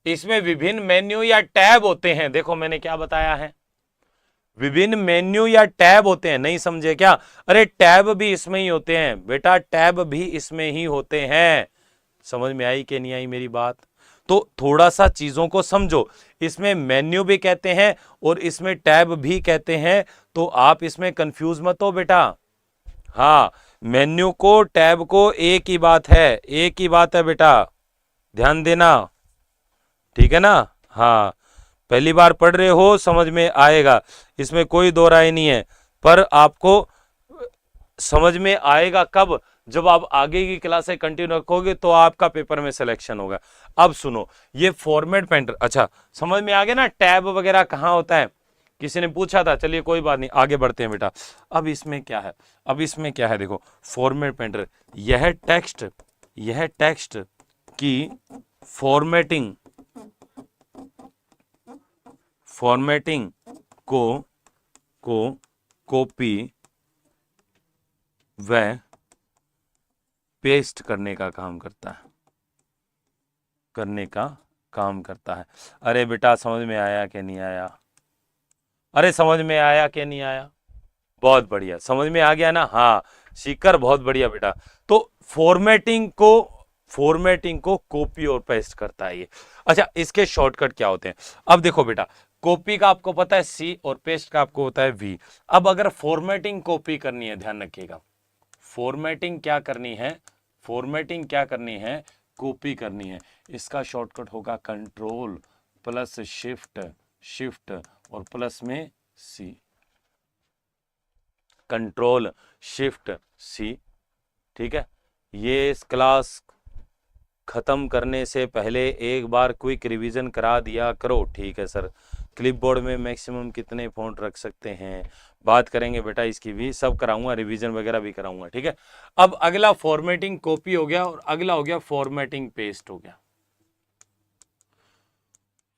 A: इसमें विभिन्न मेन्यू या टैब होते हैं। देखो मैंने क्या बताया है, विभिन्न मेन्यू या टैब होते हैं। नहीं समझे क्या? अरे टैब भी इसमें ही होते हैं बेटा, टैब भी इसमें ही होते हैं। समझ में आई कि नहीं आई मेरी बात? तो थोड़ा सा चीजों को समझो, इसमें मेन्यू भी कहते हैं और इसमें टैब भी कहते हैं, तो आप इसमें कंफ्यूज मत हो बेटा। हाँ, मेन्यू को टैब को एक ही बात है बेटा, ध्यान देना, ठीक है ना? हाँ, पहली बार पढ़ रहे हो, समझ में आएगा, इसमें कोई दो राय नहीं है। पर आपको समझ में आएगा कब? जब आप आगे की क्लासें कंटिन्यू रखोगे तो आपका पेपर में सिलेक्शन होगा। अब सुनो, ये फॉर्मेट पेंटर, अच्छा समझ में आ गया ना टैब वगैरह कहाँ होता है? किसी ने पूछा था, चलिए कोई बात नहीं, आगे बढ़ते हैं बेटा। अब इसमें क्या है, देखो फॉर्मेट पेंटर, यह टेक्स्ट की फॉर्मेटिंग को कॉपी व पेस्ट करने का काम करता है। अरे बेटा समझ में आया कि नहीं आया? बहुत बढ़िया, समझ में आ गया ना? हाँ सीकर, बहुत बढ़िया बेटा। तो फॉर्मेटिंग को कॉपी और पेस्ट करता है ये। अच्छा, इसके शॉर्टकट क्या होते हैं? अब देखो बेटा, कॉपी का आपको पता है C और पेस्ट का आपको होता है V। अब अगर फॉर्मेटिंग कॉपी करनी है, ध्यान रखिएगा, फॉर्मेटिंग क्या करनी है? कॉपी करनी है। इसका शॉर्टकट होगा कंट्रोल प्लस शिफ्ट और प्लस में C, कंट्रोल शिफ्ट C, ठीक है। ये इस क्लास खत्म करने से पहले एक बार क्विक रिवीजन करा दिया करो, ठीक है सर। क्लिपबोर्ड में मैक्सिमम कितने फॉन्ट रख सकते हैं? बात करेंगे बेटा इसकी भी, सब कराऊंगा, रिवीजन वगैरह भी कराऊंगा, ठीक है। अब अगला फॉर्मेटिंग कॉपी हो गया और अगला हो गया फॉर्मेटिंग पेस्ट हो गया।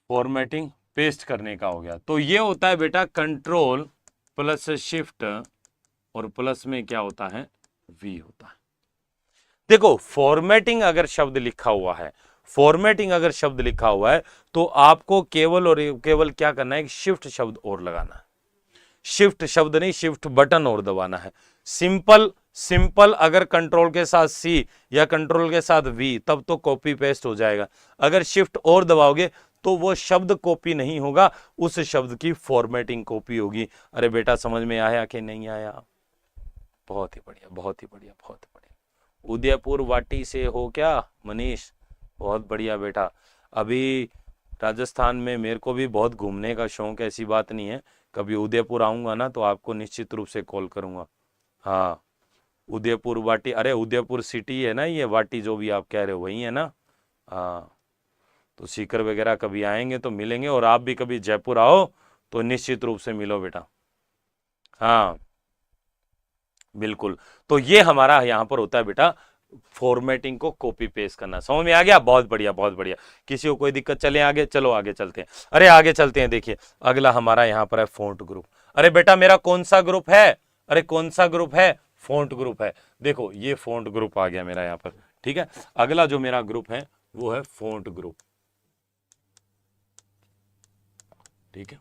A: फॉर्मेटिंग पेस्ट करने का हो गया, तो ये होता है बेटा कंट्रोल प्लस शिफ्ट और प्लस में क्या होता है? V होता है। देखो फॉर्मेटिंग अगर शब्द लिखा हुआ है, फॉर्मेटिंग अगर शब्द लिखा हुआ है तो आपको केवल और केवल क्या करना है, एक शिफ्ट शब्द और लगाना है। शिफ्ट शब्द नहीं, शिफ्ट बटन और दबाना है। सिंपल सिंपल अगर कंट्रोल के साथ सी या कंट्रोल के साथ वी, तब तो कॉपी पेस्ट हो जाएगा। अगर शिफ्ट और दबाओगे तो वो शब्द कॉपी नहीं होगा, उस शब्द की फॉर्मेटिंग कॉपी होगी। अरे बेटा समझ में आया कि नहीं आया? बहुत ही बढ़िया, बहुत ही बढ़िया, बहुत ही बढ़िया। उदयपुर वाटी से हो क्या मनीष? बहुत बढ़िया बेटा। अभी राजस्थान में मेरे को भी बहुत घूमने का शौक है, ऐसी बात नहीं है। कभी उदयपुर आऊंगा ना तो आपको निश्चित रूप से कॉल करूंगा। हाँ, उदयपुर वाटी, अरे उदयपुर सिटी है ना, ये वाटी जो भी आप कह रहे हो वही है ना। हाँ, तो सीकर वगैरह कभी आएंगे तो मिलेंगे, और आप भी कभी जयपुर आओ तो निश्चित रूप से मिलो बेटा। हाँ बिल्कुल। तो ये हमारा यहाँ पर होता है बेटा फॉर्मेटिंग को कॉपी पेस्ट करना। समझ में आ गया? बहुत बढ़िया, बहुत बढ़िया। किसी को कोई दिक्कत? चले आगे, चलो आगे चलते हैं। अरे आगे चलते हैं, देखिए अगला हमारा यहाँ पर है फॉन्ट ग्रुप। अरे बेटा मेरा कौन सा ग्रुप है? अरे कौन सा ग्रुप है? फॉन्ट ग्रुप है। देखो ये फॉन्ट ग्रुप आ गया मेरा यहाँ पर, ठीक है। अगला जो मेरा ग्रुप है वो है फॉन्ट ग्रुप, ठीक है।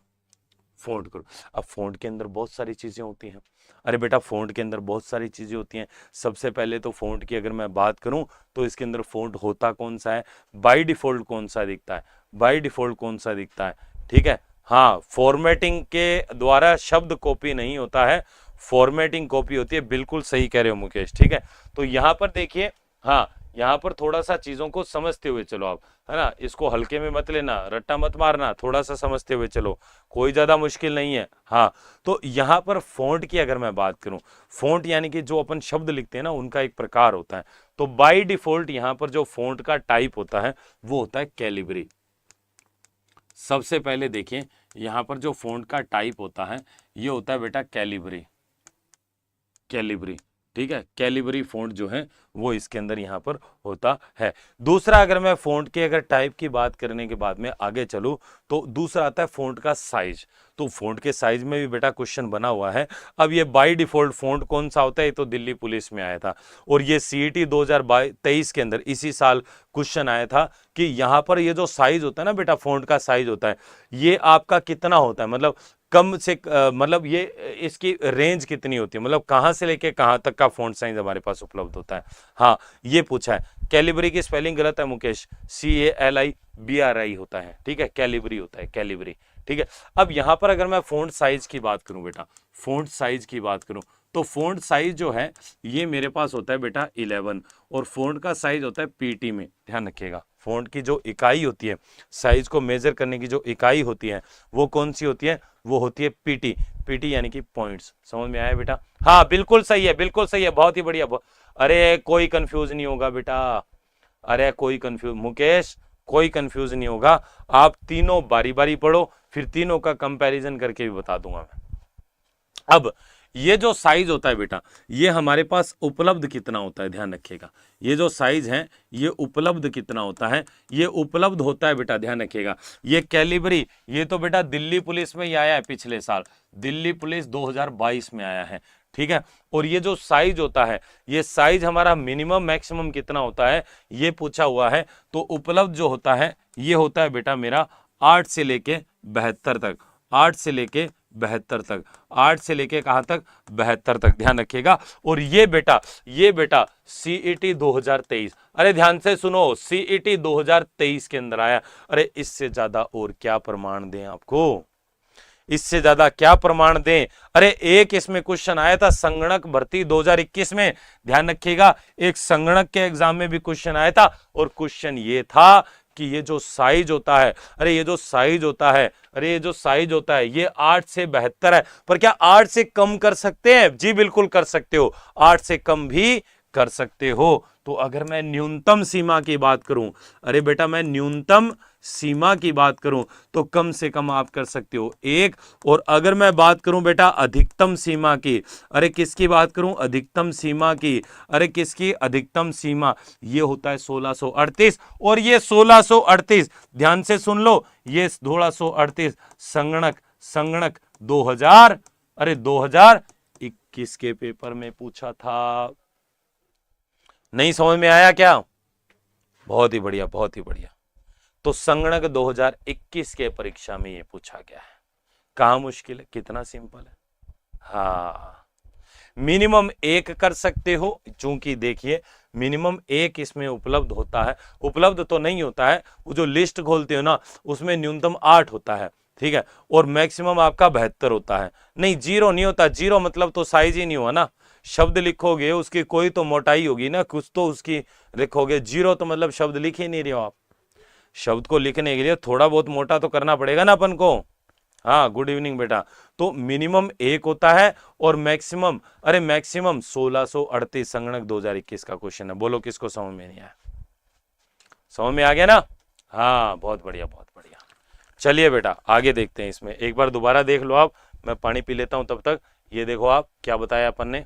A: Font group. अब फॉन्ट के अंदर बहुत सारी चीजें होती हैं। अरे बेटा फॉन्ट के अंदर बहुत सारी चीजें होती हैं। सबसे पहले तो फॉन्ट की अगर मैं बात करूं तो इसके अंदर फॉन्ट होता कौन सा है, बाय डिफॉल्ट कौन सा दिखता है, बाय डिफॉल्ट कौन सा दिखता है, ठीक है। हाँ, फॉर्मेटिंग के द्वारा शब्द कॉपी नहीं होता है, फॉर्मेटिंग कॉपी होती है। बिल्कुल सही कह रहे हो मुकेश, ठीक है। तो यहां पर देखिए, हाँ यहाँ पर थोड़ा सा चीजों को समझते हुए चलो आप, है ना। इसको हल्के में मत लेना, रट्टा मत मारना, थोड़ा सा समझते हुए चलो, कोई ज्यादा मुश्किल नहीं है। हाँ, तो यहाँ पर फॉन्ट की अगर मैं बात करूं, फॉन्ट यानी कि जो अपन शब्द लिखते हैं ना, उनका एक प्रकार होता है। तो बाय डिफॉल्ट यहाँ पर जो फॉन्ट का टाइप होता है वो होता है कैलिबरी। सबसे पहले देखिए यहाँ पर जो फॉन्ट का टाइप होता है ये होता है बेटा कैलिबरी, कैलिबरी, ठीक है। कैलिबरी फॉन्ट जो है वो इसके अंदर यहाँ पर होता है। दूसरा, अगर मैं फॉन्ट के अगर टाइप की बात करने के बाद में आगे चलूँ तो दूसरा आता है फॉन्ट का साइज। तो फॉन्ट के साइज में भी बेटा क्वेश्चन बना हुआ है। अब ये बाय डिफॉल्ट फॉन्ट कौन सा होता है, ये तो दिल्ली पुलिस में आया था, और ये सीईटी 2023 के अंदर इसी साल क्वेश्चन आया था कि यहाँ पर ये जो साइज होता है ना बेटा, फॉन्ट का साइज होता है, ये आपका कितना होता है, मतलब कम से मतलब ये इसकी रेंज कितनी होती है, मतलब कहां से लेके कहां तक का फॉन्ट साइज हमारे पास उपलब्ध होता है। हाँ, ये पूछा है। कैलिबरी की स्पेलिंग गलत है मुकेश, CALIBRI होता है, ठीक है। कैलिबरी होता है, कैलिबरी, ठीक है। अब यहां पर अगर मैं फॉन्ट साइज की बात करूं बेटा, फॉन्ट साइज की बात करूं तो फॉन्ट साइज जो है ये मेरे पास होता है बेटा 11, और फॉन्ट का साइज होता है PT में। ध्यान रखिएगा, फॉन्ट की जो इकाई होती है, साइज को मेजर करने की जो इकाई होती है वो कौन सी होती है, वो होती है PT। PT यानी कि पॉइंट्स। समझ में आया बेटा? हाँ बिल्कुल सही है, बिल्कुल सही है, बहुत ही बढ़िया। अरे कोई कंफ्यूज नहीं होगा बेटा, अरे कोई कंफ्यूज, मुकेश कोई कंफ्यूज नहीं होगा। आप तीनों बारी बारी पढ़ो, फिर तीनों का कंपैरिजन करके भी बता दूंगा मैं। अब ये जो साइज होता है बेटा, ये हमारे पास उपलब्ध कितना होता है, ध्यान रखिएगा। ये जो साइज है ये उपलब्ध कितना होता है, ये उपलब्ध होता है बेटा, ध्यान रखिएगा। ये कैलिबरी, ये तो बेटा दिल्ली पुलिस में ही आया है पिछले साल, दिल्ली पुलिस 2022 में आया है, ठीक है। और ये जो साइज होता है, ये साइज हमारा मिनिमम मैक्सिमम कितना होता है ये पूछा हुआ है। तो उपलब्ध जो होता है ये होता है बेटा मेरा 8 से लेके 72 तक, 8 से लेके 72 तक, 8 से लेके कहां तक, 72 तक, ध्यान रखिएगा। और ये बेटा CET 2023, अरे ध्यान से सुनो, CET 2023 के अंदर आया। अरे इससे ज्यादा और क्या प्रमाण दें आपको, इससे ज्यादा क्या प्रमाण दें। अरे एक इसमें क्वेश्चन आया था संगणक भर्ती 2021 में, ध्यान रखिएगा, एक संगणक के एग्जाम में भी क्वेश्चन आया था, और क्वेश्चन ये था कि ये जो साइज होता है, अरे ये जो साइज होता है, अरे ये जो साइज होता है ये 8 से 72 है, पर क्या 8 से कम कर सकते हैं? जी बिल्कुल कर सकते हो, 8 से कम भी कर सकते हो। तो अगर मैं न्यूनतम सीमा की बात करूं, अरे बेटा मैं न्यूनतम सीमा की बात करूं तो कम से कम आप कर सकते हो 1। और अगर मैं बात करूं बेटा अधिकतम सीमा की, अरे किसकी बात करूं, अधिकतम सीमा की, अरे किसकी अधिकतम सीमा, ये होता है 1638। और ये 1638 ध्यान से सुन लो, ये 1638 संगणक 2000, अरे 2021 के पेपर में पूछा था, नहीं समझ में आया क्या? बहुत ही बढ़िया, बहुत ही बढ़िया। तो संगणक 2021 के परीक्षा में ये पूछा गया है। कहाँ मुश्किल है, कितना सिंपल है। हाँ, मिनिमम एक कर सकते हो, चूंकि देखिए मिनिमम एक इसमें उपलब्ध होता है, उपलब्ध तो नहीं होता है, वो जो लिस्ट खोलते हो ना उसमें न्यूनतम 8 होता है, ठीक है, और मैक्सिमम आपका 72 होता है। नहीं, जीरो नहीं होता, जीरो मतलब तो साइज ही नहीं हुआ ना। शब्द लिखोगे उसकी कोई तो मोटाई होगी ना, कुछ तो उसकी लिखोगे। जीरो तो मतलब शब्द लिख ही नहीं रहे हो आप। शब्द को लिखने के लिए थोड़ा बहुत मोटा तो करना पड़ेगा ना अपन को। हाँ, गुड इवनिंग बेटा। तो मिनिमम एक होता है और मैक्सिमम, अरे मैक्सिमम 1638। संगणक 2021 का क्वेश्चन है। बोलो किसको समझ में नहीं आया? समझ में आ गया ना? हाँ, बहुत बढ़िया, बहुत बढ़िया। चलिए बेटा आगे देखते हैं। इसमें एक बार दोबारा देख लो आप, मैं पानी पी लेता हूं तब तक। ये देखो आप क्या बताया अपन ने,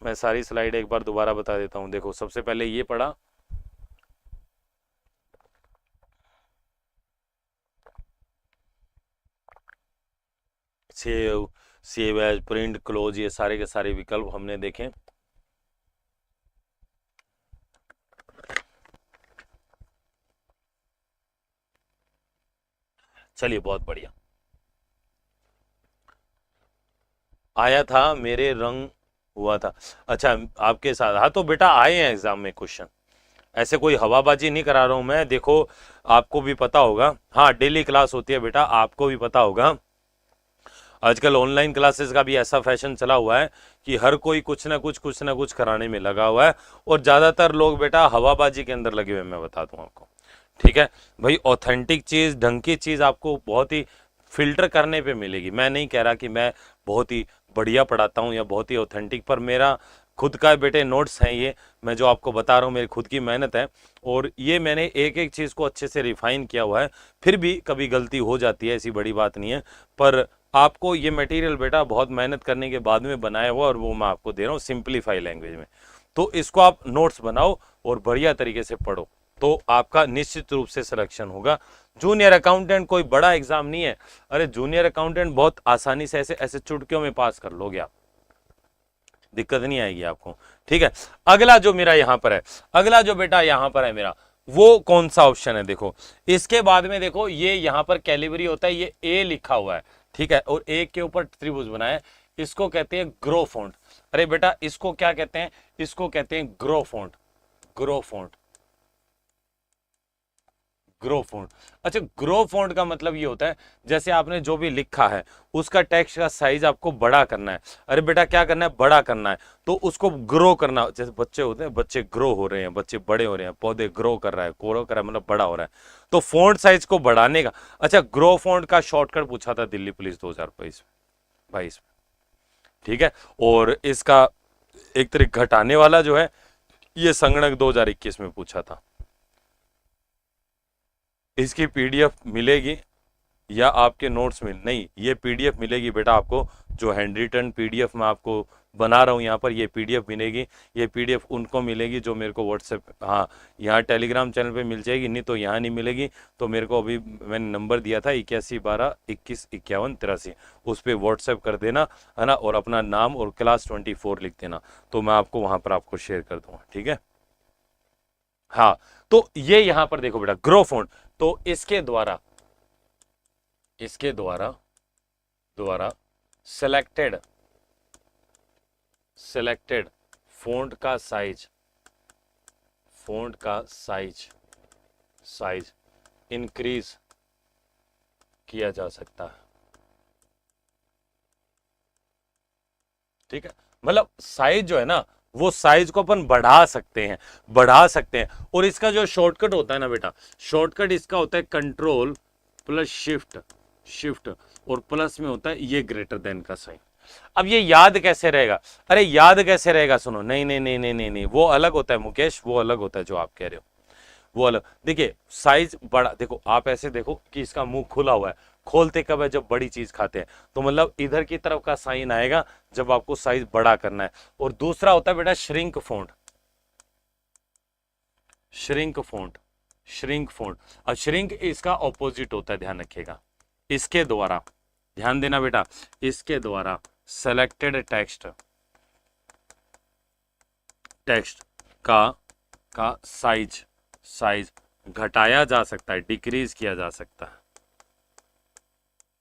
A: मैं सारी स्लाइड एक बार दोबारा बता देता हूं। देखो सबसे पहले ये पढ़ा, save, save as, print, close, ये सारे के सारे विकल्प हमने देखे। चलिए बहुत बढ़िया। आया था मेरे रंग हुआ था। अच्छा, आपके साथ, हाँ तो बेटा आए हैं एग्जाम में क्वेश्चन, ऐसे कोई हवाबाजी नहीं करा रहा हूं मैं। देखो आपको भी पता होगा, हाँ डेली क्लास होती है बेटा, आपको भी पता होगा आजकल ऑनलाइन क्लासेस का भी ऐसा फैशन चला हुआ है कि हर कोई कुछ ना कुछ कराने में लगा हुआ है, और ज्यादातर लोग बेटा हवाबाजी के अंदर लगे हुए। मैं बता दूं आपको, ठीक है भाई, ऑथेंटिक चीज, ढंग की चीज आपको बहुत ही फिल्टर करने पे मिलेगी। मैं नहीं कह रहा कि मैं बहुत ही बढ़िया पढ़ाता हूँ या बहुत ही ऑथेंटिक, पर मेरा खुद का बेटे नोट्स हैं ये, मैं जो आपको बता रहा हूँ मेरी खुद की मेहनत है, और ये मैंने एक एक चीज़ को अच्छे से रिफाइन किया हुआ है। फिर भी कभी गलती हो जाती है, ऐसी बड़ी बात नहीं है, पर आपको ये मटेरियल बेटा बहुत मेहनत करने के बाद में बनाया हुआ, और वो मैं आपको दे रहा हूँ सिंप्लीफाई लैंग्वेज में। तो इसको आप नोट्स बनाओ और बढ़िया तरीके से पढ़ो, तो आपका निश्चित रूप से सिलेक्शन होगा। जूनियर अकाउंटेंट कोई बड़ा एग्जाम नहीं है, अरे जूनियर अकाउंटेंट बहुत आसानी से ऐसे ऐसे चुटकियों में पास कर लोगे आप, दिक्कत नहीं आएगी आपको, ठीक है। अगला जो मेरा यहां पर है, अगला जो बेटा यहां पर है मेरा, वो कौन सा ऑप्शन है? देखो इसके बाद में देखो, ये यहां पर कैलिबरी होता है, ये ए लिखा हुआ है, ठीक है, और ए के ऊपर त्रिभुज बना है, इसको कहते हैं ग्रो फॉन्ट। अरे बेटा इसको क्या कहते हैं? इसको कहते हैं grow font, grow font, grow font. अच्छा, ग्रो फॉन्ट का मतलब ये होता है जैसे आपने जो भी लिखा है उसका टेक्स्ट का साइज आपको बड़ा करना है। अरे बेटा क्या करना है? बड़ा करना है, तो उसको ग्रो करना। जैसे बच्चे होते हैं, बच्चे ग्रो हो रहे हैं, बच्चे बड़े हो रहे हैं, पौधे ग्रो कर रहा है, ग्रो कर रहा है मतलब बड़ा हो रहा है, तो फॉन्ट साइज को बढ़ाने का। अच्छा, ग्रो फॉन्ट का शॉर्टकट पूछा था दिल्ली पुलिस 2022 में, ठीक है, और इसका एक तरीके घटाने वाला जो है ये संगणक 2021 में पूछा था। इसकी पीडीएफ मिलेगी या आपके नोट्स में? नहीं, ये पीडीएफ मिलेगी बेटा आपको, जो हैंड रिटन पीडीएफ मैं आपको बना रहा हूँ यहाँ पर, ये पीडीएफ मिलेगी। ये पीडीएफ उनको मिलेगी जो मेरे को व्हाट्सएप, हाँ यहाँ टेलीग्राम चैनल पे मिल जाएगी, नहीं तो यहाँ नहीं मिलेगी। तो मेरे को अभी मैंने नंबर दिया था 8112215183, उस पर व्हाट्सएप कर देना है ना, और अपना नाम और क्लास 24 लिख देना, तो मैं आपको वहाँ पर आपको शेयर कर दूंगा, ठीक है। हाँ, तो ये यहां पर देखो बेटा ग्रो फॉन्ट, तो इसके द्वारा, इसके द्वारा द्वारा सिलेक्टेड, सिलेक्टेड फॉन्ट का साइज, फॉन्ट का साइज, साइज इंक्रीज किया जा सकता है, ठीक है। मतलब साइज जो है ना, वो साइज को अपन बढ़ा सकते हैं, बढ़ा सकते हैं। और इसका जो शॉर्टकट होता है ना बेटा, शॉर्टकट इसका होता है कंट्रोल प्लस शिफ्ट, शिफ्ट और प्लस में होता है ये ग्रेटर देन का साइन। अब ये याद कैसे रहेगा? अरे याद कैसे रहेगा? सुनो, नहीं नहीं नहीं नहीं नहीं नहीं, वो अलग होता है मुकेश, वो अलग होता है जो आप कह रहे हो, वो अलग। देखिए साइज बड़ा, देखो आप ऐसे देखो कि इसका मुंह खुला हुआ है, खोलते कब है? जब बड़ी चीज खाते हैं, तो मतलब इधर की तरफ का साइन आएगा जब आपको साइज बड़ा करना है। और दूसरा होता है बेटा shrink font, shrink font, shrink font. अब श्रिंक इसका ऑपोजिट होता है, ध्यान रखिएगा। इसके द्वारा, ध्यान देना बेटा, इसके द्वारा सेलेक्टेड टेक्स्ट, टेक्स्ट का का साइज साइज घटाया जा सकता है, डिक्रीज किया जा सकता है,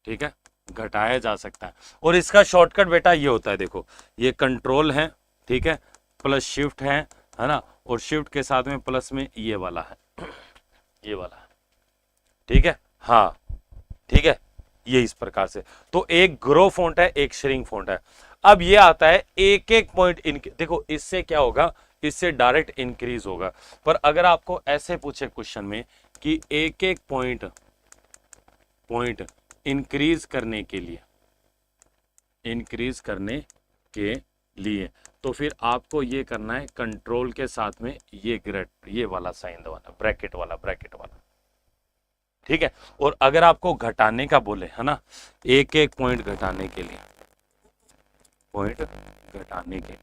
A: ठीक है, घटाया जा सकता है। और इसका शॉर्टकट बेटा ये होता है, देखो ये कंट्रोल है, ठीक है, प्लस शिफ्ट है ना, और शिफ्ट के साथ में प्लस में ये वाला है, ये वाला है, ठीक है, हाँ ठीक है, ये इस प्रकार से। तो एक ग्रो फॉन्ट है, एक श्रिंक फॉन्ट है। अब ये आता है एक एक पॉइंट देखो इससे क्या होगा, इससे डायरेक्ट इंक्रीज होगा। पर अगर आपको ऐसे पूछे क्वेश्चन में कि एक एक पॉइंट इंक्रीज करने के लिए, इंक्रीज करने के लिए, तो फिर आपको ये करना है कंट्रोल के साथ में ये ग्रेड, ये वाला साइन दबाना, ब्रैकेट वाला, ठीक है। और अगर आपको घटाने का बोले, है ना, एक एक पॉइंट घटाने के लिए, पॉइंट घटाने के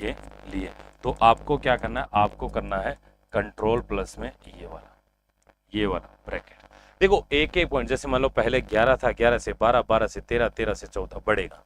A: लिए, तो आपको क्या करना है, आपको करना है कंट्रोल प्लस में ये वाला ब्रैकेट। देखो एक एक पॉइंट, जैसे मान लो पहले 11 था, 11 से 12, 12 से 13, 13 से 14 बढ़ेगा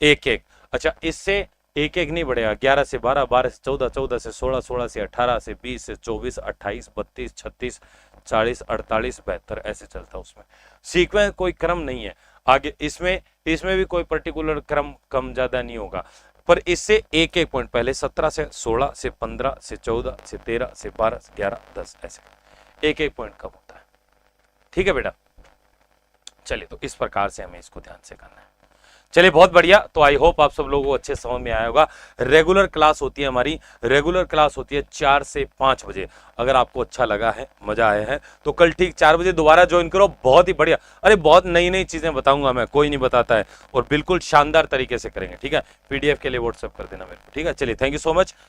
A: एक एक। अच्छा इससे एक एक नहीं बढ़ेगा, 11 से 12, 12 से 14, 14 से 16, 16 से 18, से 20, से 24, 28, 32, 36, 40, 48, 72 ऐसे चलता है। उसमें सीक्वेंस कोई क्रम नहीं है आगे, इसमें भी कोई पर्टिकुलर क्रम कम ज्यादा नहीं होगा। पर इससे एक एक पॉइंट, पहले 17 से 16 से 15 से 14 से 13 से 12 से 11 10 ऐसे एक एक पॉइंट कम होता है, ठीक है बेटा। चलिए तो इस प्रकार से हमें इसको ध्यान से करना है। चलिए बहुत बढ़िया। तो आई होप आप सब लोगों को अच्छे समझ में आया होगा। रेगुलर क्लास होती है हमारी, रेगुलर क्लास होती है 4 से 5 बजे। अगर आपको अच्छा लगा है, मजा आया है, तो कल ठीक 4 बजे दोबारा ज्वाइन करो। बहुत ही बढ़िया, अरे बहुत नई नई चीजें बताऊंगा मैं, कोई नहीं बताता है, और बिल्कुल शानदार तरीके से करेंगे, ठीक है। पीडीएफ के लिए व्हाट्सएप कर देना मेरे को, ठीक है। चलिए थैंक यू सो मच।